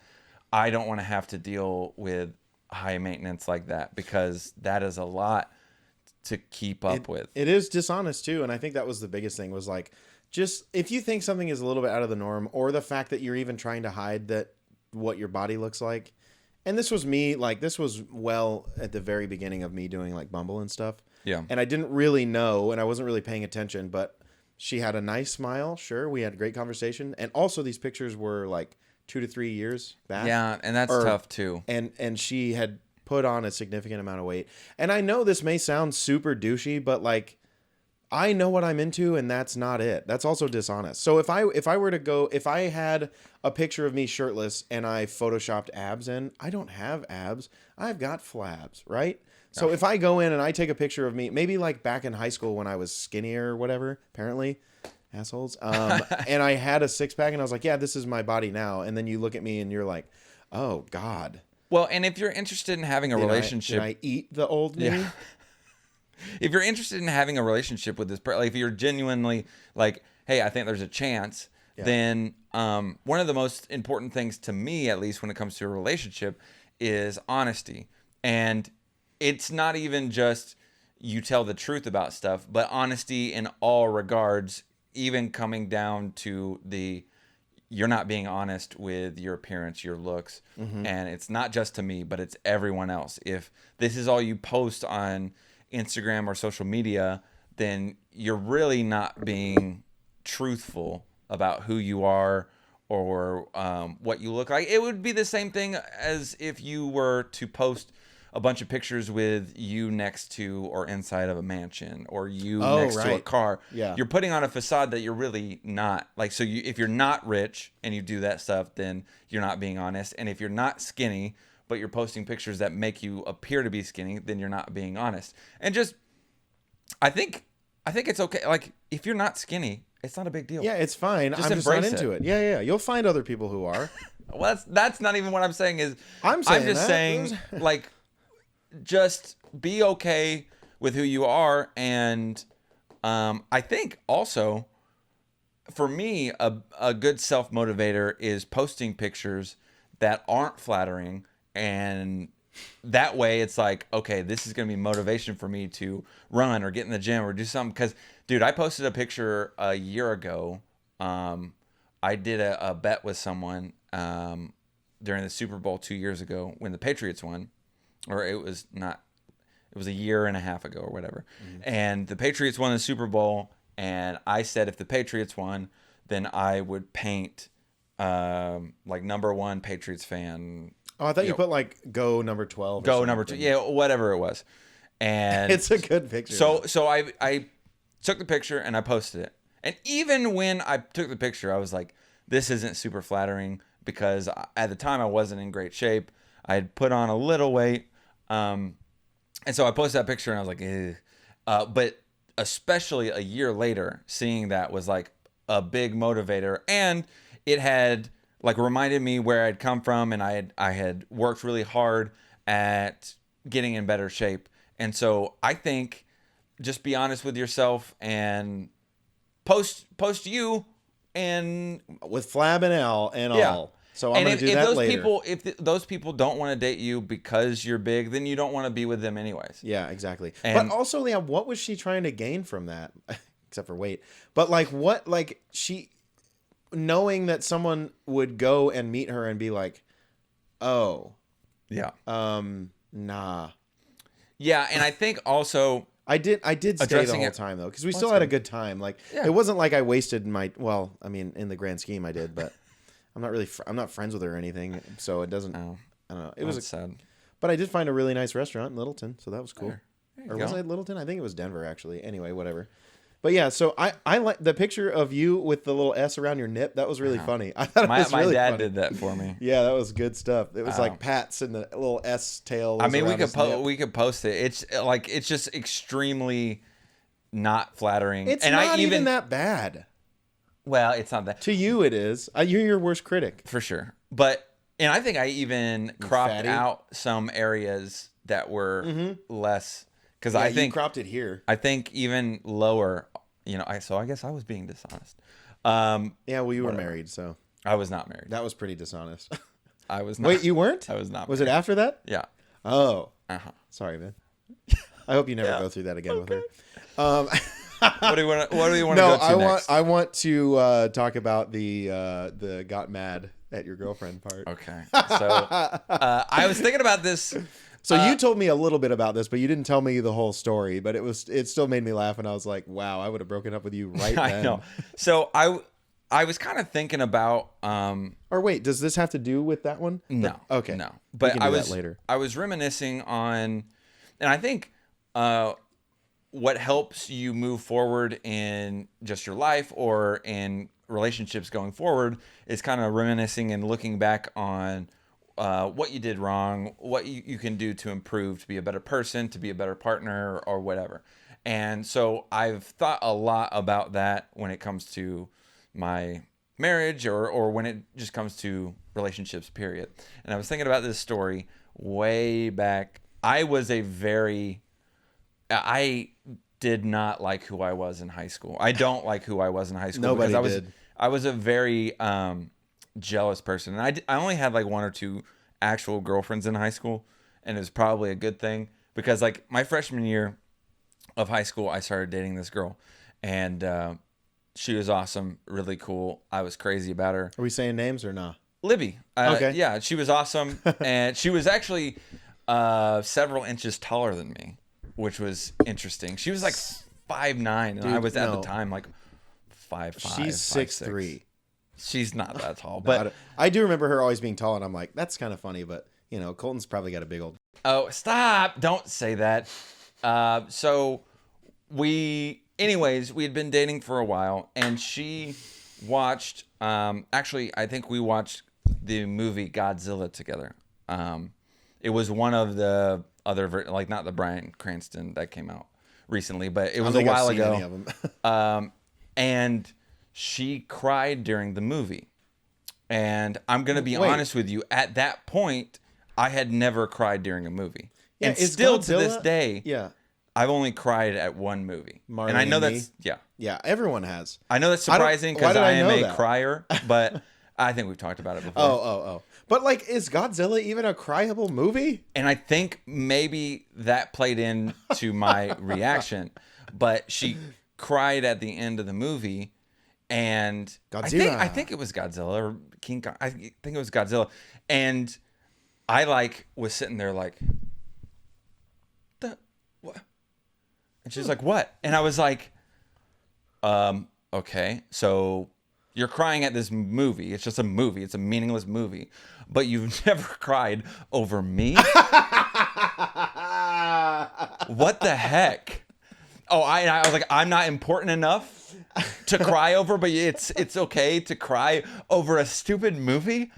I don't want to have to deal with high maintenance like that, because that is a lot to keep up with. It is dishonest too, and I think that was the biggest thing, was like, just if you think something is a little bit out of the norm, or the fact that you're even trying to hide that what your body looks like. And this was me, like, this was well at the very beginning of me doing like Bumble and stuff. Yeah. And I didn't really know, and I wasn't really paying attention, but she had a nice smile. Sure. We had a great conversation. And also these pictures were like 2 to 3 years back. Yeah. And that's tough too. And she had put on a significant amount of weight. And I know this may sound super douchey, but like, I know what I'm into, and that's not it. That's also dishonest. So if I had a picture of me shirtless and I photoshopped abs in, I don't have abs. I've got flabs, right? So if I go in and I take a picture of me, maybe like back in high school when I was skinnier or whatever, apparently, assholes, and I had a six pack and I was like, yeah, this is my body now. And then you look at me and you're like, oh God. Well, and if you're interested in having a relationship, did I eat the old me? Yeah. If you're interested in having a relationship with this person, like if you're genuinely like, hey, I think there's a chance, then one of the most important things to me, at least when it comes to a relationship, is honesty. And it's not even just you tell the truth about stuff, but honesty in all regards, even coming down to you're not being honest with your appearance, your looks. And it's not just to me, but it's everyone else. If this is all you post on Instagram or social media, then you're really not being truthful about who you are or what you look like. It would be the same thing as if you were to post a bunch of pictures with you next to or inside of a mansion, or you next to a car. Yeah. You're putting on a facade that you're really not. Like, so if you're not rich and you do that stuff, then you're not being honest. And if you're not skinny, but you're posting pictures that make you appear to be skinny, then you're not being honest. And just, I think it's okay. Like, if you're not skinny, it's not a big deal. Yeah, it's fine. Just I'm just not embrace into it. Yeah. You'll find other people who are. Well, that's not even what I'm saying. I'm just saying, like, just be okay with who you are. And I think also, for me, a good self-motivator is posting pictures that aren't flattering. And that way it's like, okay, this is going to be motivation for me to run or get in the gym or do something. Because, dude, I posted a picture a year ago. I did a bet with someone during the Super Bowl 2 years ago when the Patriots won. Or it was a year and a half ago or whatever. And the Patriots won the Super Bowl. And I said if the Patriots won, then I would paint like #1 Patriots fan. Oh, I thought you put like go number 12. Go number 2. Yeah, whatever it was. And it's a good picture. So I took the picture and I posted it. And even when I took the picture, I was like, this isn't super flattering, because at the time I wasn't in great shape. I had put on a little weight. And so I posted that picture and I was like, ew. But especially a year later, seeing that was like a big motivator. And it had like reminded me where I'd come from, and I had worked really hard at getting in better shape. And so I think just be honest with yourself and post you, and with flab and L and all. So I'm going to do that later. If those people don't want to date you because you're big, then you don't want to be with them anyways. Yeah, exactly. And, but also, Leah, what was she trying to gain from that? except for weight. But like what, like she, knowing that someone would go and meet her and be like, oh, Yeah. nah. Yeah, and I think also I did stay the addressing whole it- time though, because we Well, still that's had a good. good time. Like Yeah. it wasn't like I wasted my. Well, I mean, in the grand scheme, I did, but I'm not really. I'm not friends with her or anything, so it doesn't. Oh, I don't know. It was, that's sad. but I did find a really nice restaurant in Littleton, so that was cool. There you Or was go. I Littleton? I think it was Denver actually. Anyway, whatever. But yeah, so I like the picture of you with the little S around your nip. That was really funny. I thought it My was really dad funny. did that for me. Yeah, that was good stuff. It was Oh. like Pat's and the little S tail. I mean, was around his nip. we could post it. It's just extremely not flattering. It's and not I even that bad. well, it's not that To you, it is. You're your worst critic. for sure. And I think I even cropped fatty? out some areas that were less because Yeah, I you think cropped it here. I think even lower. So I guess I was being dishonest. Yeah, well, you were Whatever. married, so I was not married. that was pretty dishonest. I was not. Wait, you weren't? I was not. Was it married. after that? Yeah. Oh, Uh-huh. sorry, man. I hope you never Yeah. go through that again with her. What do you want? What do you want No, to go to next? I want to talk about the got mad at your girlfriend part. Okay. So I was thinking about this. So you told me a little bit about this, but you didn't tell me the whole story. But it still made me laugh, and I was like, wow, I would have broken up with you right then. I know. So I was kind of thinking about Or wait, does this have to do with that one? no. Okay. No. We But can do that later. I was reminiscing on, and I think what helps you move forward in just your life or in relationships going forward is kind of reminiscing and looking back on what you did wrong, what you can do to improve, to be a better person, to be a better partner, or whatever. And so I've thought a lot about that when it comes to my marriage or when it just comes to relationships, period. And I was thinking about this story way back. I did not like who I was in high school. I don't like who I was in high school. Nobody because did. I was a very jealous person. And I only had like one or two actual girlfriends in high school. And it was probably a good thing because like my freshman year of high school, I started dating this girl. And she was awesome, really cool. I was crazy about her. Are we saying names or not? Libby. Okay. Yeah, she was awesome. And she was actually several inches taller than me, which was interesting. She was like 5'9", and I Dude, was at no. the time like 5'5". She's 6'3". She's not that tall, But but I do remember her always being tall, and I'm like, that's kind of funny. But you know, Colton's probably got a big old. oh, stop! Don't say that. So we had been dating for a while, and she watched. Actually, I think we watched the movie Godzilla together. It was one of the other, like not the Bryan Cranston that came out recently, but it I don't was a think I've while seen ago. any of them. And she cried during the movie. And I'm going to be Wait. honest with you. At that point, I had never cried during a movie. Yeah, and is still to this Godzilla- day, Yeah, I've only cried at one movie. Marley and I know and Me? that's, yeah. yeah, everyone has. I know that's I don't- surprising why because did I I am know a that? crier, but I think we've talked about it before. Oh. But like, is Godzilla even a cryable movie? And I think maybe that played into my reaction. But she cried at the end of the movie, and Godzilla. I think it was Godzilla or King Kong. I think it was Godzilla, and I like was sitting there like, the what? And she's like, what? And I was like, okay, so you're crying at this movie. It's just a movie. It's a meaningless movie. But you've never cried over me? What the heck? Oh, I was like, I'm not important enough to cry over, but it's okay to cry over a stupid movie?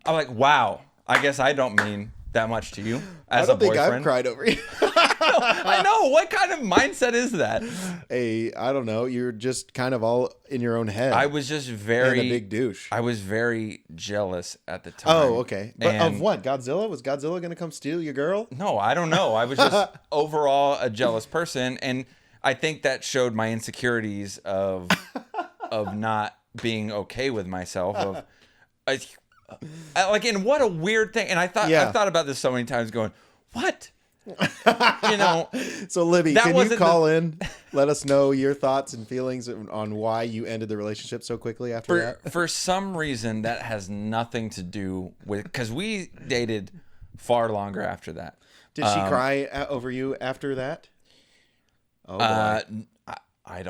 I'm like, wow. I guess I don't mean that much to you as I don't a think boyfriend. I've cried over you. I know. What kind of mindset is that? Hey, I don't know. You're just kind of all in your own head. I was just and very a big douche. I was very jealous at the time. Oh, okay. But And- of what? Godzilla? Was Godzilla going to come steal your girl? No, I don't know. I was just overall a jealous person, and I think that showed my insecurities of not being okay with myself. Like, and what a weird thing. And I thought about this so many times, going, what? you know. So, Libby, That can you wasn't call in? Let us know your thoughts and feelings on why you ended the relationship so quickly after that. For some reason, that has nothing to do with, because we dated far longer after that. Did she cry over you after that? Oh, boy. I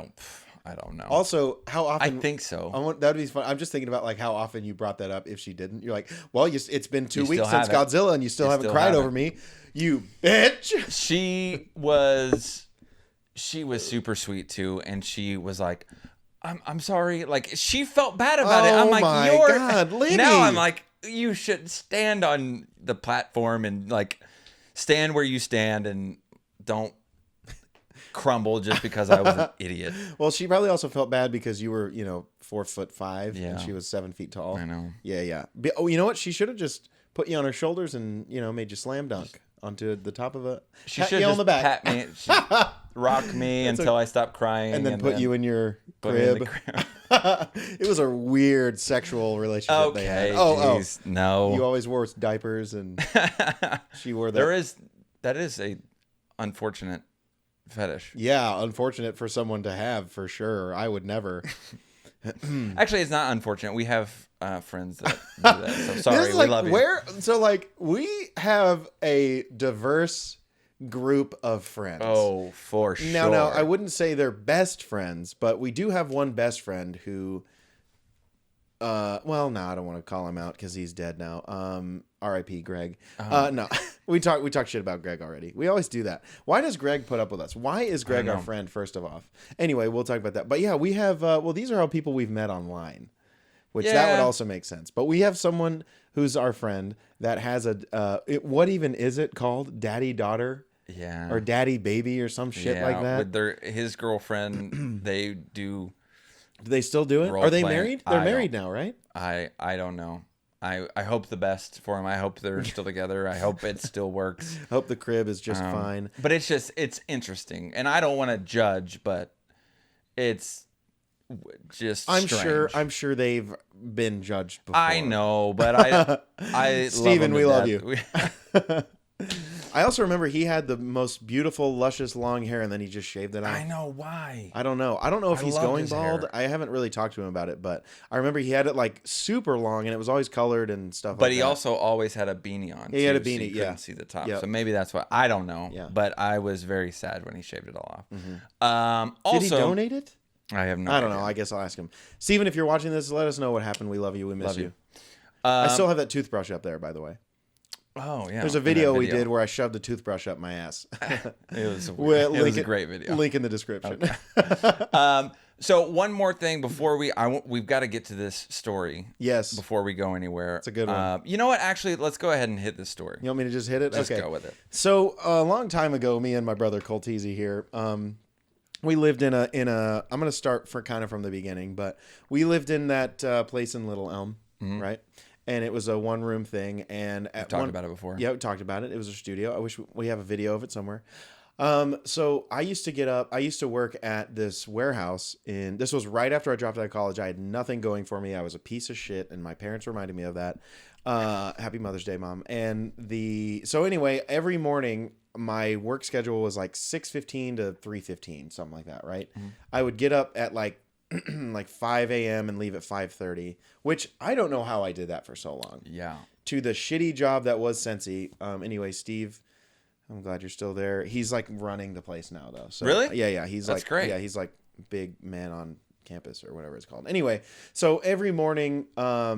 don't know. Also, how often? I think so. That would be fun. I'm just thinking about like how often you brought that up. If she didn't, you're like, well, it's been 2 You weeks still since haven't. Godzilla, and you still haven't still cried haven't. over me, you bitch. She was super sweet too, and she was like, I'm sorry. Like, she felt bad about it. I'm Oh like, my God, Libby. now I'm like, you should stand on the platform and like stand where you stand and don't crumble just because I was an idiot. Well, she probably also felt bad because you were, 4'5", Yeah. and she was 7 feet tall. I know. Yeah. Oh, you know what? She should have just put you on her shoulders and made you slam dunk onto the top of a. She pat should you just on the back. pat me, rock me until I stopped crying, and then put you in your put me in crib. the crib. It was a weird sexual relationship they had. Okay, Oh, geez, no. you always wore diapers, and she wore that. That is a unfortunate fetish. Yeah, unfortunate for someone to have, for sure. I would never. Actually, it's not unfortunate. We have friends that do that. So sorry, This is we love you. So we have a diverse group of friends. Oh, for sure. Now, I wouldn't say they're best friends, but we do have one best friend who. Well, no, I don't want to call him out because he's dead now. R.I.P. Greg. No, we talk shit about Greg already. We always do that. Why does Greg put up with us? Why is Greg our friend? First of all, anyway, we'll talk about that. But yeah, we have. Well, these are all people we've met online, which that would also make sense. But we have someone who's our friend that has a. What even is it called? Daddy daughter. Yeah. Or daddy baby or some shit like that. With his girlfriend, they do. Do they still do it? Role Are they playing. married? They're married now, right? I don't know. I hope the best for him. I hope they're still together. I hope it still works. Hope the crib is just fine. But it's interesting, and I don't want to judge, but it's just strange. I'm sure they've been judged before. I know, but I Steven, we love you. you. I also remember he had the most beautiful, luscious long hair, and then he just shaved it off. I know why. I don't know. I don't know if he's loved going his bald. hair. I haven't really talked to him about it, but I remember he had it like super long, and it was always colored and stuff. But like he that. also always had a beanie on. Yeah, he had a too, so beanie, you couldn't yeah. see the top. Yep. So maybe that's why. I don't know. Yeah. But I was very sad when he shaved it all off. Did he Also, donate it? I have no. I don't know. idea. I guess I'll ask him. Steven, if you're watching this, let us know what happened. We love you. We miss Love you. you. I still have that toothbrush up there, by the way. Oh yeah. There's a in that video we did where I shoved a toothbrush up my ass. It was a great video. Link in the description. So one more thing before we've got to get to this story. Yes. Before we go anywhere. It's a good one. You know what? Actually, let's go ahead and hit this story. You want me to just hit it? Just okay. go with it. So a long time ago, me and my brother Colteasy here, we lived in a. I'm going to start from the beginning, but we lived in that place in Little Elm, right? And it was a one-room thing. And We've talked about it before. Yeah, we talked about it. It was a studio. I wish we have a video of it somewhere. So I used to get up. I used to work at this warehouse. This was right after I dropped out of college. I had nothing going for me. I was a piece of shit, and my parents reminded me of that. Happy Mother's Day, Mom. So anyway, every morning my work schedule was like 6:15 to 3:15, something like that, right? Mm-hmm. I would get up at like 5 a.m. and leave at 5:30, which I don't know how I did that for so long. Yeah. To the shitty job that was Sensi. Anyway, Steve, I'm glad you're still there. He's like running the place now, though. So, really? Yeah. That's great. Yeah, he's like big man on campus or whatever it's called. Anyway, so every morning, I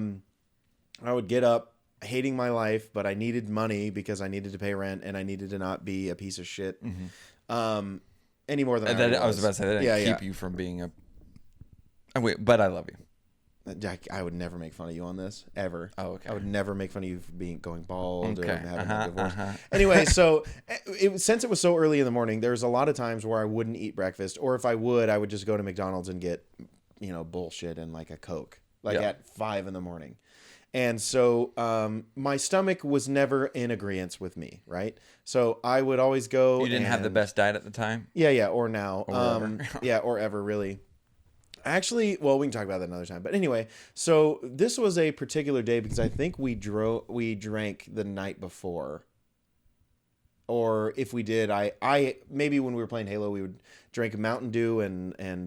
would get up hating my life, but I needed money because I needed to pay rent and I needed to not be a piece of shit. Mm-hmm. Any more than I was about to say that didn't keep you from being a. Oh, wait, but I love you. I would never make fun of you on this ever. Oh, okay. I would never make fun of you for going bald or having a divorce. Uh-huh. Anyway, so since it was so early in the morning, there was a lot of times where I wouldn't eat breakfast, or if I would just go to McDonald's and get, bullshit and like a Coke, at 5 a.m. And so my stomach was never in agreement with me, right? So I would always go. You didn't have the best diet at the time? Yeah, or now. Or ever. Yeah, or ever, really. Actually, well, we can talk about that another time. But anyway, so this was a particular day because I think we drank the night before. or if we did, I maybe when we were playing Halo, we would drink Mountain Dew and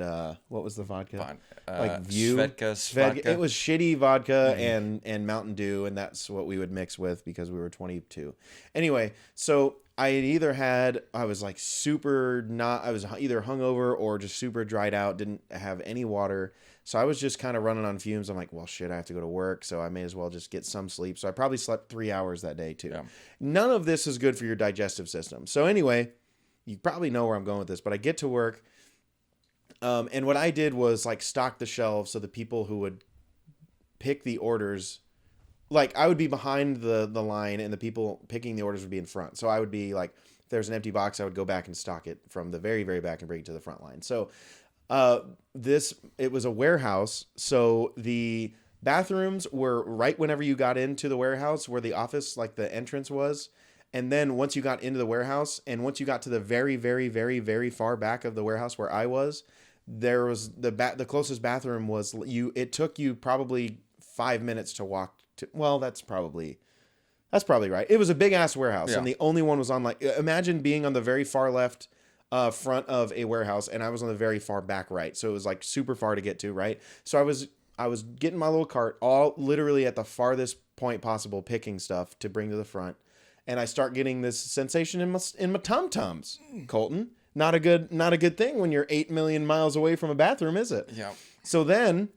what was the vodka? Like View. Svedka's Svedka. vodka. It was shitty vodka and Mountain Dew, and that's what we would mix with because we were 22. Anyway, so I had either I was like I was either hungover or just super dried out, didn't have any water. So I was just kind of running on fumes. I'm like, well, shit, I have to go to work, so I may as well just get some sleep. So I probably slept 3 hours that day too. Yeah. None of this is good for your digestive system. So anyway, you probably know where I'm going with this, but I get to work. And what I did was like stock the shelves so the people who would pick the orders, like I would be behind the line and the people picking the orders would be in front. So I would be like, if there's an empty box, I would go back and stock it from the very, very back and bring it to the front line. So it was a warehouse. So the bathrooms were right whenever you got into the warehouse where the office, like the entrance was. And then once you got into the warehouse and once you got to the very, very, very, very far back of the warehouse where I was, there was the closest bathroom was it took you probably 5 minutes to walk to. Well, that's probably right. It was a big ass warehouse. Yeah. And the only one was on like, imagine being on the very far left front of a warehouse and I was on the very far back right. So it was like super far to get to, right? So I was getting my little cart all literally at the farthest point possible, picking stuff to bring to the front. And I start getting this sensation in my tum-tums, Colton. Not a good thing when you're 8 million miles away from a bathroom, is it? Yeah. So then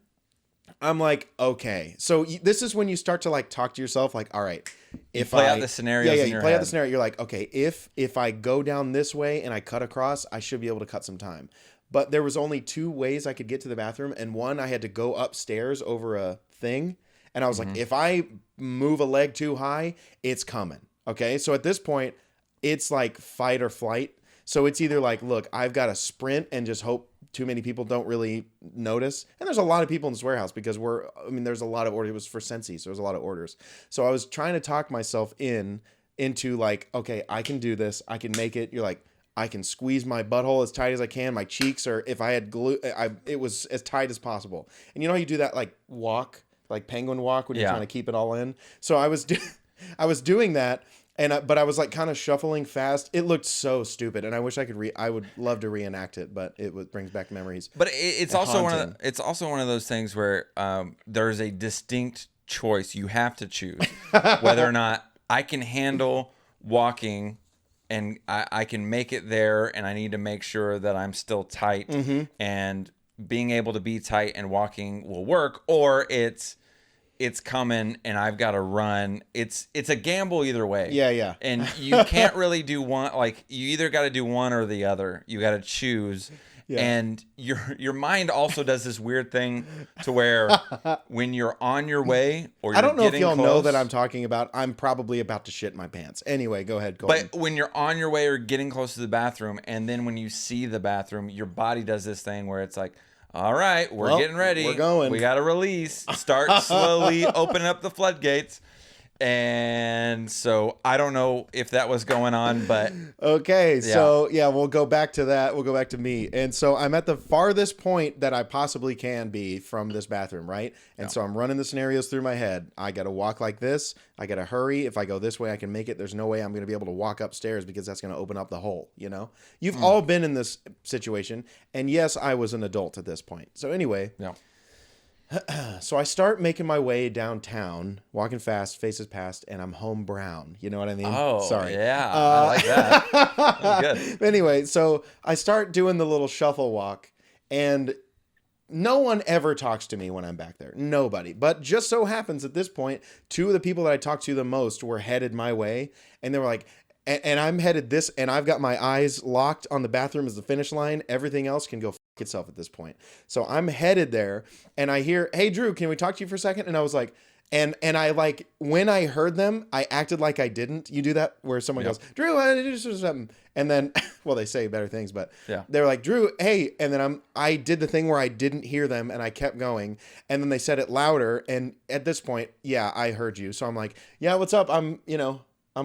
I'm like, okay. So this is when you start to like talk to yourself like, all right, if play out the scenarios in you your play out head. the scenario. You're like, okay, if I go down this way and I cut across, I should be able to cut some time. But there was only 2 ways I could get to the bathroom. And one, I had to go upstairs over a thing. And I was like, if I move a leg too high, it's coming. Okay. So at this point, it's like fight or flight. So it's either like, look, I've got to sprint and just hope too many people don't really notice. And there's a lot of people in this warehouse because there's a lot of orders. It was for Sensi, so there's a lot of orders. So I was trying to talk myself into like, okay, I can do this. I can make it. You're like, I can squeeze my butthole as tight as I can. My cheeks are, if I had glue, it was as tight as possible. And you know how you do that like walk, like penguin walk when you're trying to keep it all in? So I was doing that. But I was like kind of shuffling fast. It looked so stupid, and I wish I could. I would love to reenact it, but it brings back memories. But it's also one of those things where there's a distinct choice. You have to choose whether or not I can handle walking, and I can make it there, and I need to make sure that I'm still tight, and being able to be tight and walking will work, or it's coming and I've got to run. It's a gamble either way. Yeah. And you can't really do one. Like you either got to do one or the other. You got to choose. Yeah. And your mind also does this weird thing to where when you're on your way or you're I don't know if y'all close, know that I'm talking about. I'm probably about to shit my pants. Anyway, go ahead, Colton. But when you're on your way or getting close to the bathroom, and then when you see the bathroom, your body does this thing where it's like, all right, we're getting ready. We're going. We got to release. Start slowly opening up the floodgates. And so I don't know if that was going on, but okay. So yeah, we'll go back to that. We'll go back to me. And so I'm at the farthest point that I possibly can be from this bathroom, right? And so I'm running the scenarios through my head. I got to walk like this. I got to hurry. If I go this way, I can make it. There's no way I'm going to be able to walk upstairs because that's going to open up the hole, you know? You've all been in this situation. And yes, I was an adult at this point. So anyway, so I start making my way downtown, walking fast, faces past, and I'm home brown. You know what I mean? Oh, sorry. Yeah, I like that. That's good. Anyway, so I start doing the little shuffle walk, and no one ever talks to me when I'm back there. Nobody. But just so happens at this point, 2 of the people that I talked to the most were headed my way, and they were like, and I'm headed this, and I've got my eyes locked on the bathroom as the finish line. Everything else can go itself at this point. So I'm headed there, and I hear, "Hey Drew, can we talk to you for a second?" And I was like, and I like, when I heard them, I acted like I didn't. You do that where someone goes, "Drew, I did something," and then well, they say better things, but they're like, "Drew, hey," and then I did the thing where I didn't hear them, and I kept going, and then they said it louder, and at this point, I heard you. So I'm like, "Yeah, what's up? I'm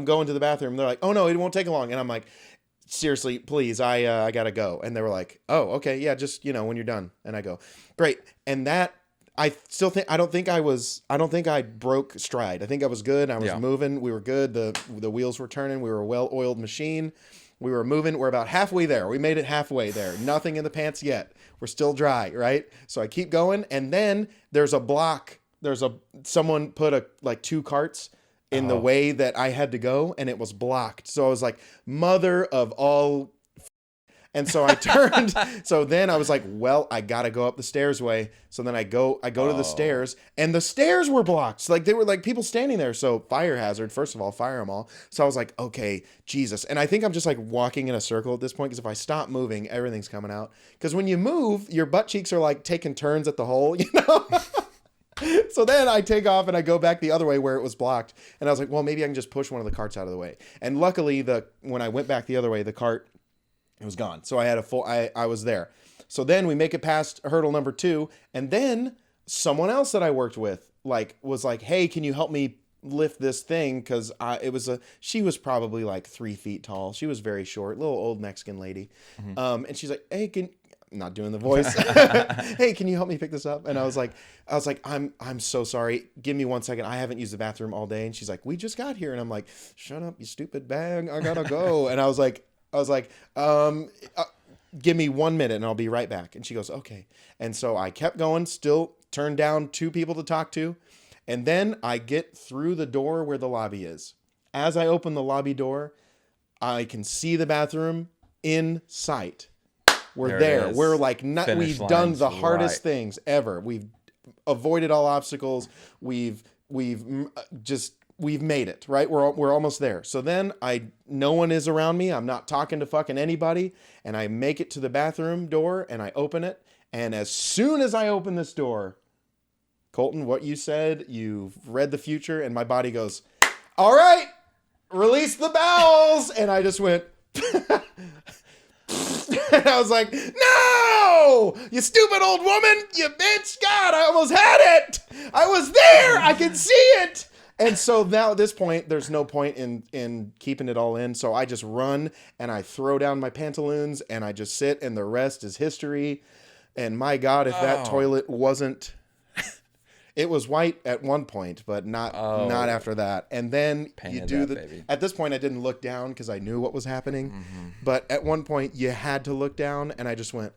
going to the bathroom." They're like, "Oh no, it won't take long," and I'm like, "Seriously, please, I gotta go." And they were like, "Oh, okay, yeah, just when you're done." And I go, "Great." And that I still think I don't think I broke stride. I think I was good. I was moving. We were good. The wheels were turning. We were a well-oiled machine. We were moving. We're about halfway there. We made it halfway there. Nothing in the pants yet. We're still dry, right? So I keep going, and then there's a block. Someone put like 2 carts in the way that I had to go, and it was blocked. So I was like, mother of all. And so I turned. So then I was like, well, I got to go up the stairs way. So then I go to the stairs, and the stairs were blocked. So like, they were like people standing there. So fire hazard, first of all, fire them all. So I was like, okay, Jesus. And I think I'm just like walking in a circle at this point, because if I stop moving, everything's coming out. Because when you move, your butt cheeks are like taking turns at the hole, you know? So then I take off and I go back the other way where it was blocked. And I was like, well, maybe I can just push one of the carts out of the way. And luckily, when I went back the other way, the cart, it was gone. So I had I was there. So then we make it past hurdle number 2. And then someone else that I worked with was like, hey, can you help me lift this thing? Because she was probably like 3 feet tall. She was very short, little old Mexican lady. Mm-hmm. And she's like, hey, not doing the voice. Hey, can you help me pick this up? And I was like, I'm so sorry. Give me 1 second. I haven't used the bathroom all day. And she's like, we just got here. And I'm like, shut up, you stupid bag. I gotta go. And I was like, give me 1 minute and I'll be right back. And she goes, okay. And so I kept going, still turned down 2 people to talk to. And then I get through the door where the lobby is. As I open the lobby door, I can see the bathroom in sight. We're there. We're like, we've done the hardest things ever. We've avoided all obstacles. We've made it, right? We're almost there. So then no one is around me. I'm not talking to fucking anybody. And I make it to the bathroom door and I open it. And as soon as I open this door, Colton, what you said, you've read the future, and my body goes, all right, release the bowels. And I just went, and I was like, no, you stupid old woman, you bitch. God, I almost had it. I was there. I could see it. And so now at this point, there's no point in keeping it all in. So I just run and I throw down my pantaloons and I just sit, and the rest is history. And my God, if that toilet wasn't, it was white at one point, but not after that. And then baby. At this point, I didn't look down because I knew what was happening. Mm-hmm. But at one point, you had to look down, and I just went,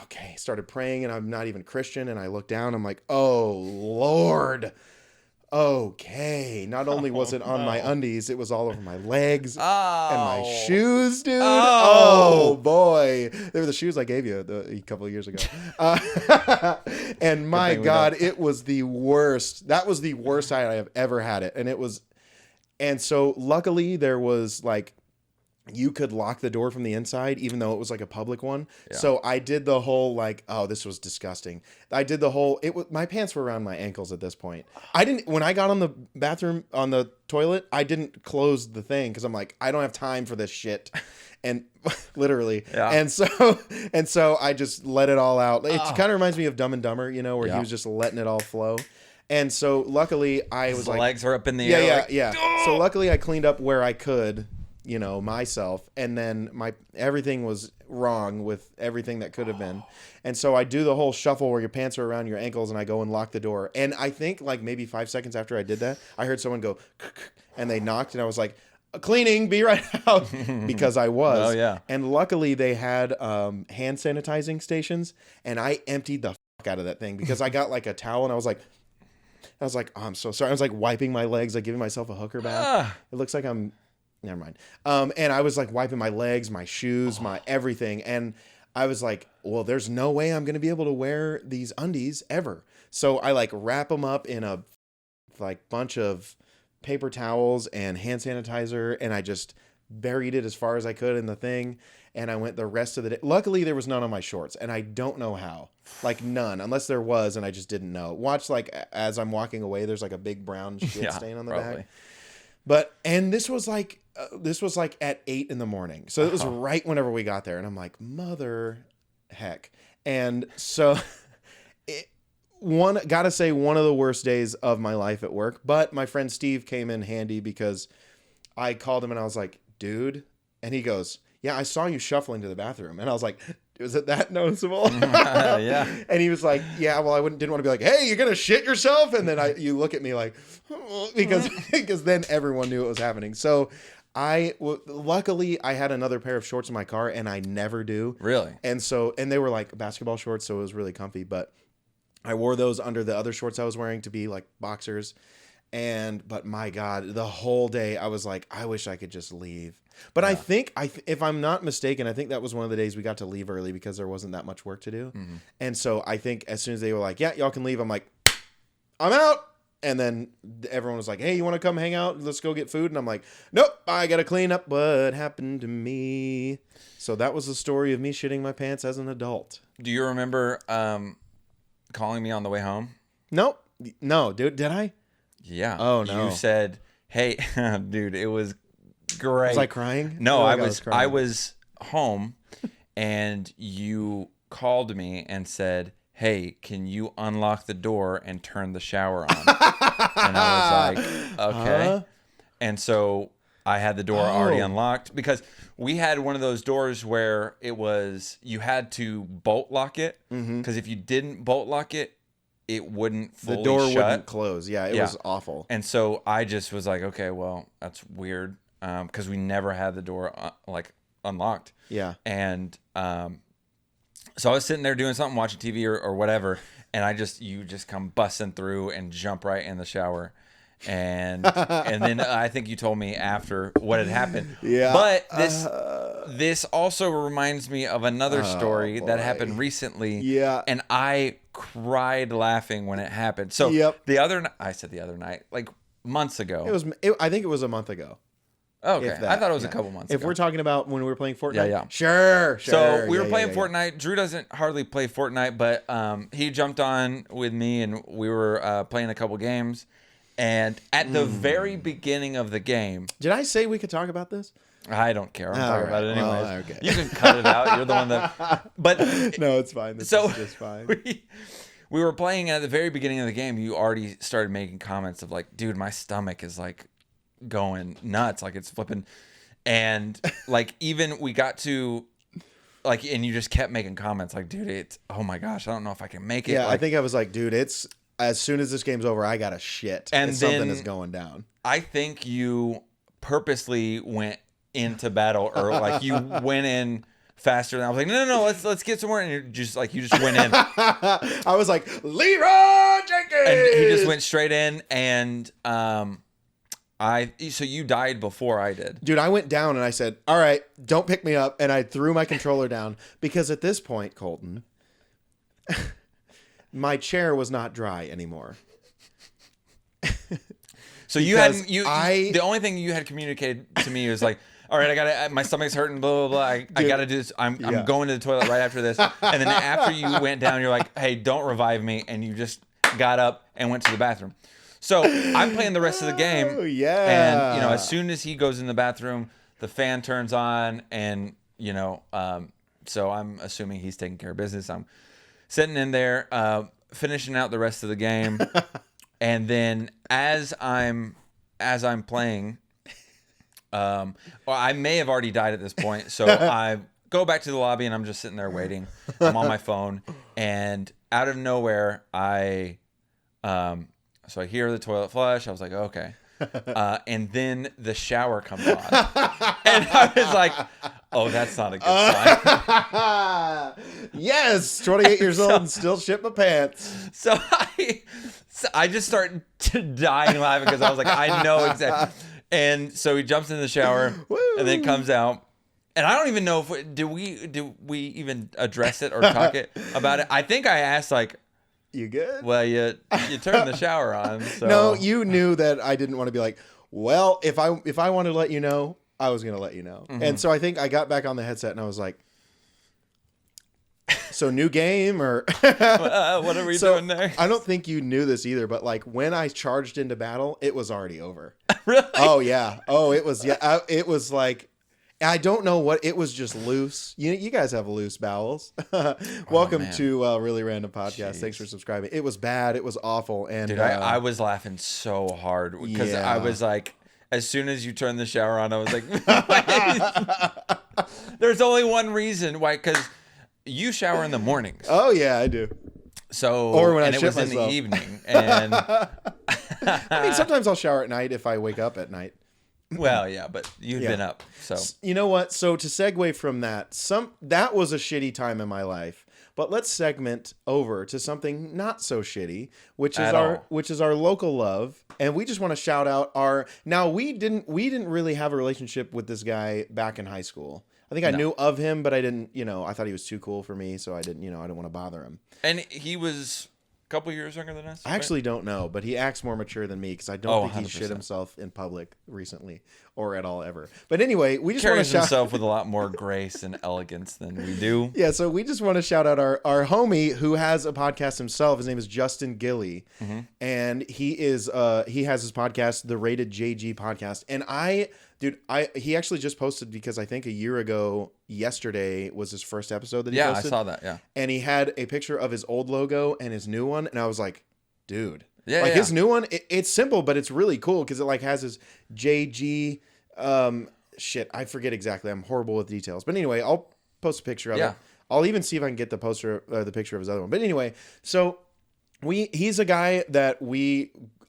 okay, started praying, and I'm not even Christian. And I looked down, I'm like, oh, Lord. Okay. Not only was it on my undies, it was all over my legs and my shoes, dude. Oh boy. They were the shoes I gave you a couple of years ago. And my God, it was the worst. That was the worst I have ever had it. And so luckily there was like, you could lock the door from the inside, even though it was like a public one. Yeah. So I did the whole like, oh, this was disgusting. I did the whole, my pants were around my ankles at this point. When I got on the bathroom, on the toilet, I didn't close the thing because I'm like, I don't have time for this shit. And literally. Yeah. And so I just let it all out. It kind of reminds me of Dumb and Dumber, you know, where he was just letting it all flow. And so luckily I was like, legs are up in the air. Yeah. So luckily I cleaned up where I could, you know, myself, and then everything was wrong with everything that could have been. And so I do the whole shuffle where your pants are around your ankles, and I go and lock the door. And I think like maybe 5 seconds after I did that, I heard someone go, and they knocked, and I was like, cleaning, be right out, because I was. Oh yeah. And luckily they had hand sanitizing stations, and I emptied the fuck out of that thing because I got like a towel, and I was like, oh, I'm so sorry. I was like wiping my legs, like giving myself a hooker bath. It looks like I'm. Never mind. And I was like wiping my legs, my shoes, my everything. And I was like, well, there's no way I'm going to be able to wear these undies ever. So I like wrap them up in a like bunch of paper towels and hand sanitizer. And I just buried it as far as I could in the thing. And I went the rest of the day. Luckily, there was none on my shorts. And I don't know how. Like none. Unless there was and I just didn't know. Watch like as I'm walking away, there's like a big brown shit stain on the back. And this was like at 8 a.m. So it was right whenever we got there. And I'm like, mother heck. And so gotta say one of the worst days of my life at work. But my friend Steve came in handy because I called him and I was like, dude. And he goes, yeah, I saw you shuffling to the bathroom. And I was like, Was it that noticeable? Yeah. And he was like, yeah, well, didn't want to be like, hey, you're going to shit yourself? And then you look at me like, because then everyone knew what was happening. So luckily I had another pair of shorts in my car, and I never do. Really? And they were like basketball shorts, so it was really comfy, but I wore those under the other shorts I was wearing to be like boxers. But my God, the whole day I was like, I wish I could just leave. But yeah. I think if I'm not mistaken, I think that was one of the days we got to leave early because there wasn't that much work to do. Mm-hmm. And so I think as soon as they were like, yeah, y'all can leave, I'm like, I'm out. And then everyone was like, hey, you want to come hang out? Let's go get food. And I'm like, nope, I got to clean up what happened to me. So that was the story of me shitting my pants as an adult. Do you remember calling me on the way home? Nope. No, dude, did I? Yeah. Oh, no. You said, hey, dude, it was great. Was I crying? No, I was home, and you called me and said, hey, can you unlock the door and turn the shower on? And I was like, okay. Huh? And so I had the door already unlocked because we had one of those doors where you had to bolt lock it, because if you didn't bolt lock it, it wouldn't fully shut. The door shut. Wouldn't close. Yeah, it was awful. And so I just was like, okay, well, that's weird, because we never had the door unlocked. Yeah. And so I was sitting there doing something, watching TV or whatever, and you just come busting through and jump right in the shower. And then I think you told me after what had happened. Yeah. But this also reminds me of another story that happened recently. Yeah. And I cried laughing when it happened. So I said the other night, like months ago. I think it was a month ago. Okay. I thought it was a couple months ago. If we're talking about when we were playing Fortnite. Yeah. Sure. So we were playing Fortnite. Drew doesn't hardly play Fortnite, but he jumped on with me and we were playing a couple games. And at the very beginning of the game... Did I say we could talk about this? I don't care. I'm talking about it anyways. Well, okay. You can cut it out. You're the one that... But no, it's fine. This is just fine. We were playing, and at the very beginning of the game, you already started making comments of like, dude, my stomach is like going nuts. Like it's flipping. And like even we got to... Like, and you just kept making comments like, dude, it's... Oh my gosh, I don't know if I can make it. Yeah, like, I think I was like, dude, it's... As soon as this game's over, I gotta shit. And something is going down. I think you purposely went into battle, or like you went in faster than I was like, no, let's get somewhere, and you just went in. I was like, Leroy Jenkins, and he just went straight in, and so you died before I did, dude. I went down and I said, all right, don't pick me up, and I threw my controller down because at this point, Colton. My chair was not dry anymore. So the only thing you had communicated to me was like, all right, my stomach's hurting, blah, blah, blah. I got to do this. I'm going to the toilet right after this. And then after you went down, you're like, hey, don't revive me. And you just got up and went to the bathroom. So I'm playing the rest of the game. Oh, yeah. And, as soon as he goes in the bathroom, the fan turns on and, so I'm assuming he's taking care of business. I'm sitting in there, finishing out the rest of the game, and then as I'm playing, I may have already died at this point, so I go back to the lobby and I'm just sitting there waiting. I'm on my phone, and out of nowhere, I hear the toilet flush. I was like, okay. And then the shower comes on. And I was like, oh, that's not a good sign. Yes, 28 years old and still shit my pants. So I just started dying laughing because I was like, I know exactly. And so he jumps in the shower and then comes out. And I don't even know if did we even address it or talk about it. I think I asked like, you good? Well, you turned the shower on. So. No, you knew that I didn't want to be like, well, if I wanted to let you know, I was going to let you know. Mm-hmm. And so I think I got back on the headset and I was like, so new game or what are we doing next? I don't think you knew this either, but like when I charged into battle, it was already over. Really? Oh yeah. Oh, it was. Yeah. It was like, I don't know what, it was just loose. You guys have loose bowels. Welcome to Really Random Podcast. Thanks for subscribing. It was bad. It was awful. And dude, I was laughing so hard because I was like, as soon as you turned the shower on, I was like, there's only one reason why, because you shower in the mornings. Oh yeah, I do. So or when and I it shit was in myself. the evening, and I mean, sometimes I'll shower at night if I wake up at night. well, yeah, but you'd been up, so You know what? So to segue from that, that was a shitty time in my life. But let's segment over to something not so shitty, which is our local love, and we just want to shout out our. Now we didn't really have a relationship with this guy back in high school. I think I knew of him, but I didn't. I thought he was too cool for me, so I didn't. I didn't want to bother him. And he was a couple years younger than us. I actually don't know, but he acts more mature than me because I don't think he 100%. shit himself in public recently or at all ever. But anyway, we just want to carries shout himself with a lot more grace and elegance than we do. Yeah, so we just want to shout out our homie who has a podcast himself. His name is Justin Gilly, and he has his podcast, the Rated JG Podcast. And he actually just posted because I think a year ago, yesterday was his first episode that he posted. I saw that. Yeah, and he had a picture of his old logo and his new one, and I was like, dude, yeah, his new one, it's simple, but it's really cool because it has his JG. Shit, I forget exactly. I'm horrible with details. But anyway, I'll post a picture of it. I'll even see if I can get the picture of his other one. But anyway, so he's a guy that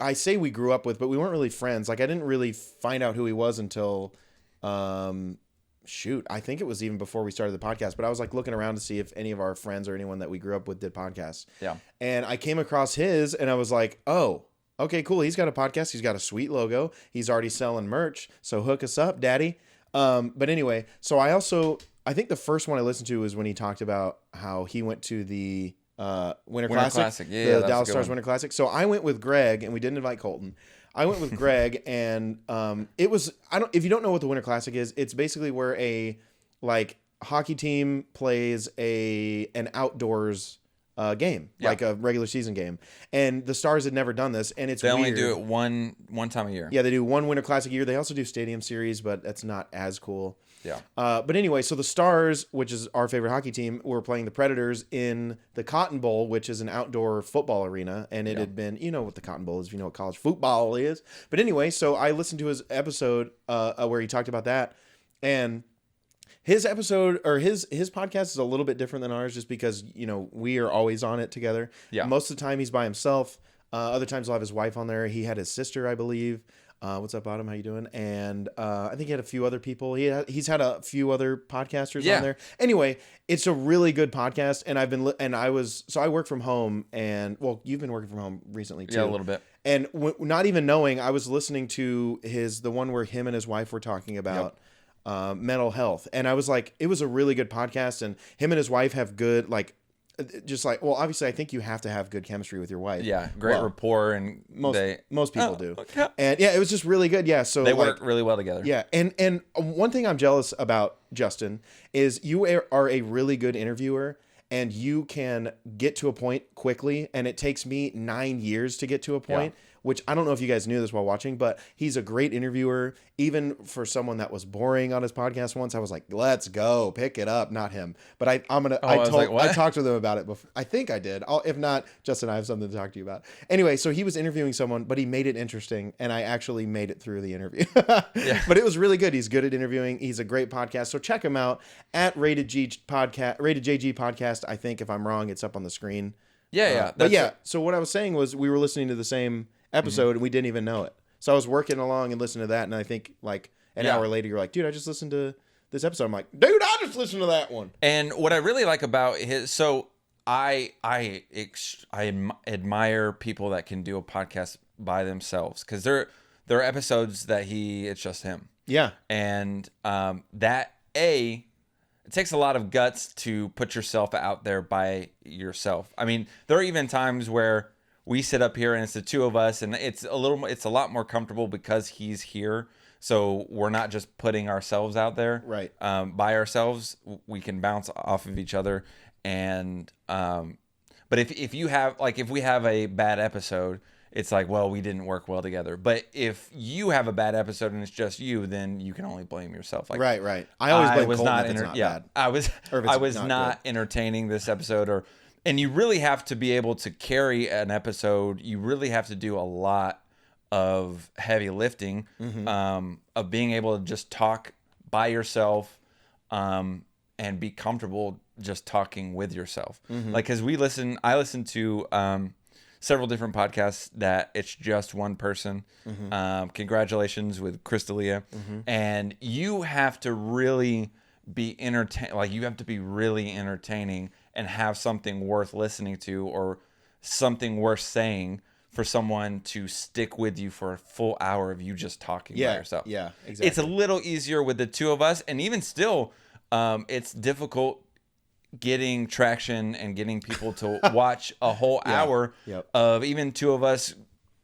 I say we grew up with, but we weren't really friends. Like I didn't really find out who he was until, I think it was even before we started the podcast, but I was like looking around to see if any of our friends or anyone that we grew up with did podcasts. Yeah. And I came across his and I was like, oh, okay, cool. He's got a podcast. He's got a sweet logo. He's already selling merch. So hook us up, daddy. But anyway, so I think the first one I listened to was when he talked about how he went to the Winter Classic. The Dallas Stars Winter Classic. So I went with Greg and we didn't invite Colton. I went with Greg and it was, if you don't know what the Winter Classic is, it's basically where a hockey team plays an outdoors game, like a regular season game. And the Stars had never done this, and it's weird. They only do it one time a year. Yeah, they do one Winter Classic a year. They also do Stadium Series, but that's not as cool. Yeah. But anyway, so the Stars, which is our favorite hockey team, were playing the Predators in the Cotton Bowl, which is an outdoor football arena. And it had been, you know what the Cotton Bowl is, if you know what college football is. But anyway, so I listened to his episode where he talked about that. And his episode or his podcast is a little bit different than ours just because, we are always on it together. Yeah. Most of the time he's by himself. Other times he'll have his wife on there. He had his sister, I believe. What's up, Autumn? How you doing? And I think he had a few other people. He's had a few other podcasters on there. Anyway, it's a really good podcast. And I work from home and you've been working from home recently too. Yeah, a little bit. And not even knowing, I was listening to the one where him and his wife were talking about mental health. And I was like, it was a really good podcast. And him and his wife have good, obviously I think you have to have good chemistry with your wife. Yeah. Great rapport. And most people do. Okay. And yeah, it was just really good. Yeah. So they work really well together. Yeah. And one thing I'm jealous about, Justin, is you are a really good interviewer and you can get to a point quickly. And it takes me 9 years to get to a point. Which I don't know if you guys knew this while watching, but he's a great interviewer. Even for someone that was boring on his podcast once, I was like, "Let's go, pick it up." Not him, but I talked to them about it before. I think I did. If not, Justin, I have something to talk to you about. Anyway, so he was interviewing someone, but he made it interesting, and I actually made it through the interview. But it was really good. He's good at interviewing. He's a great podcast. So check him out at Rated JG Podcast. I think if I'm wrong, it's up on the screen. Yeah. But yeah. So what I was saying was we were listening to the same episode and we didn't even know it. So I was working along and listening to that, and I think an hour later you're like, dude, I just listened to this episode. I'm like, dude, I just listened to that one. And what I really like about I admire people that can do a podcast by themselves because there are episodes that it's just him. Yeah. And it takes a lot of guts to put yourself out there by yourself. I mean, there are even times where we sit up here and it's the two of us and it's a lot more comfortable because he's here. So we're not just putting ourselves out there right by ourselves. We can bounce off of each other. And, but if we have a bad episode, it's like, well, we didn't work well together. But if you have a bad episode and it's just you, then you can only blame yourself. Like, right. I always blame Colton if it's not bad. I was not entertaining this episode and you really have to be able to carry an episode. You really have to do a lot of heavy lifting, of being able to just talk by yourself, and be comfortable just talking with yourself. Mm-hmm. Like, because I listen to several different podcasts that it's just one person. Mm-hmm. Congratulations with Crystalia. And you have to really be you have to be really entertaining and have something worth listening to or something worth saying for someone to stick with you for a full hour of you just talking by yourself. Yeah, exactly. It's a little easier with the two of us, and even still, it's difficult getting traction and getting people to watch a whole hour of even two of us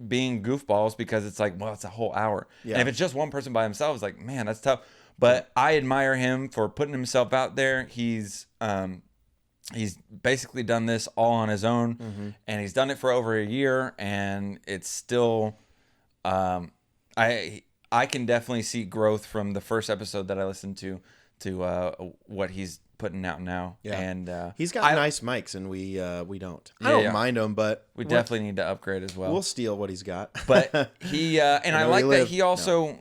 being goofballs, because it's like, well, it's a whole hour. Yeah. And if it's just one person by himself, it's like, man, that's tough. But I admire him for putting himself out there. He's basically done this all on his own, and he's done it for over a year, and it's still, I can definitely see growth from the first episode that I listened to what he's putting out now. Yeah. And he's got nice mics, and we don't. I don't mind him, but we definitely need to upgrade as well. We'll steal what he's got. But he and I like that he also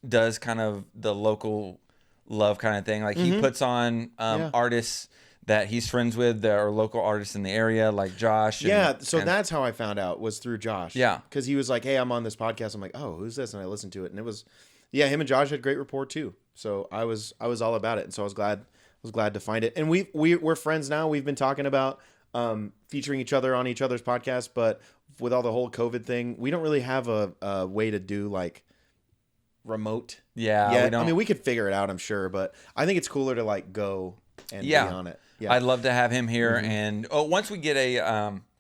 does kind of the local love kind of thing. Like he puts on artists that he's friends with that are local artists in the area, like Josh. So that's how I found out, was through Josh. Yeah. Because he was like, hey, I'm on this podcast. I'm like, oh, who's this? And I listened to it, and it was, him and Josh had great rapport too. So I was all about it, and so I was glad to find it. And we're friends now. We've been talking about featuring each other on each other's podcasts, but with all the whole COVID thing, we don't really have a way to do like remote. Yeah. I mean, we could figure it out, I'm sure, but I think it's cooler to like go and be on it. Yeah. I'd love to have him here. And once we get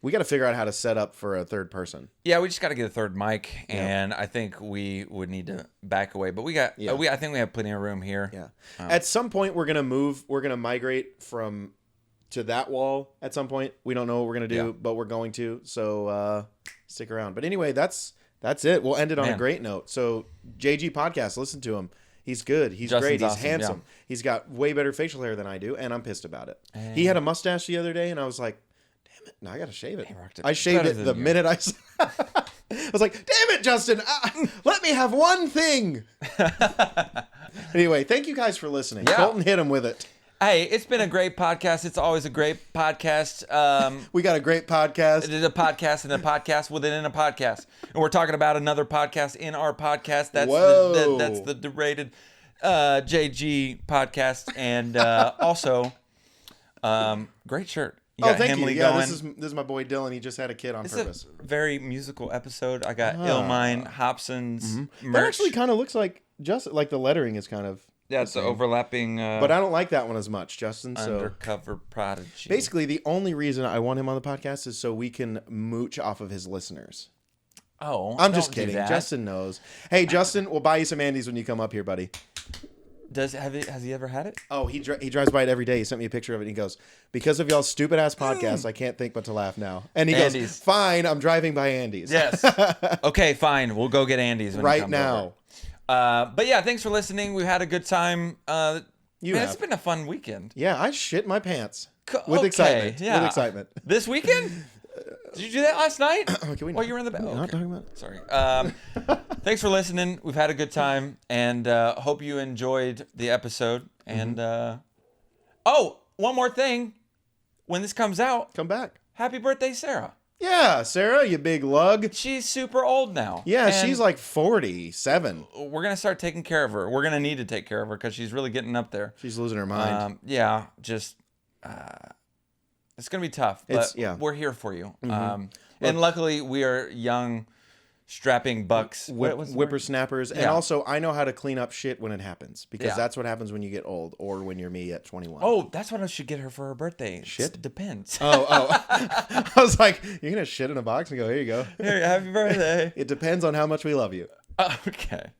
we got to figure out how to set up for a third person. Yeah, we just got to get a third mic, and I think we would need to back away. But we got, I think we have plenty of room here. Yeah. At some point, we're gonna move. We're gonna migrate to that wall. At some point, we don't know what we're gonna do, but we're going to. So stick around. But anyway, that's it. We'll end it on a great note. So JG Podcast, listen to him. He's good. He's Justin's great. He's awesome, handsome. He's got way better facial hair than I do, and I'm pissed about it. He had a mustache the other day, and I was like, damn it, now I got to shave it. I shaved it the minute I was like, damn it, Justin, let me have one thing. Anyway, thank you guys for listening. Yeah. Colton hit him with it. Hey, it's been a great podcast. It's always a great podcast. We got a great podcast. It is a podcast and a podcast within a podcast. And we're talking about another podcast in our podcast. That's that's the derated JG podcast. And also, great shirt. You got thank you. Himley Yeah, going. this is my boy Dylan. He just had a kid on purpose. A very musical episode. I got Illmind, Hobson's merch. That actually kind of looks like like the lettering is kind of. Yeah, it's the overlapping. But I don't like that one as much, Justin. Undercover Prodigy. Basically, the only reason I want him on the podcast is so we can mooch off of his listeners. Oh, I'm just kidding. Justin knows. Hey, Justin, we'll buy you some Andes when you come up here, buddy. Has he ever had it? Oh, he drives by it every day. He sent me a picture of it. And he goes, because of y'all's stupid ass podcast, I can't think but to laugh now. And he goes, fine, I'm driving by Andes. Yes. Okay, fine. We'll go get Andes when he comes now. Over. But yeah, thanks for listening. We've had a good time. It's been a fun weekend. Yeah, I shit my pants with excitement. Yeah. With excitement. This weekend? Did you do that last night? Can we While you were in the bed? Not talking about it. Sorry. Thanks for listening. We've had a good time, and hope you enjoyed the episode. And one more thing. When this comes out, come back. Happy birthday, Sarah. Yeah, Sarah, you big lug. She's super old now. Yeah, she's like 47. We're going to start taking care of her. We're going to need to take care of her because she's really getting up there. She's losing her mind. It's going to be tough, but we're here for you. And luckily, we are young, strapping bucks. Whippersnappers. And also, I know how to clean up shit when it happens because that's what happens when you get old or when you're me at 21. Oh, that's what I should get her for her birthday. Shit? Depends. Oh. I was like, you're going to shit in a box and go, here you go. Here, happy birthday. It depends on how much we love you. Okay.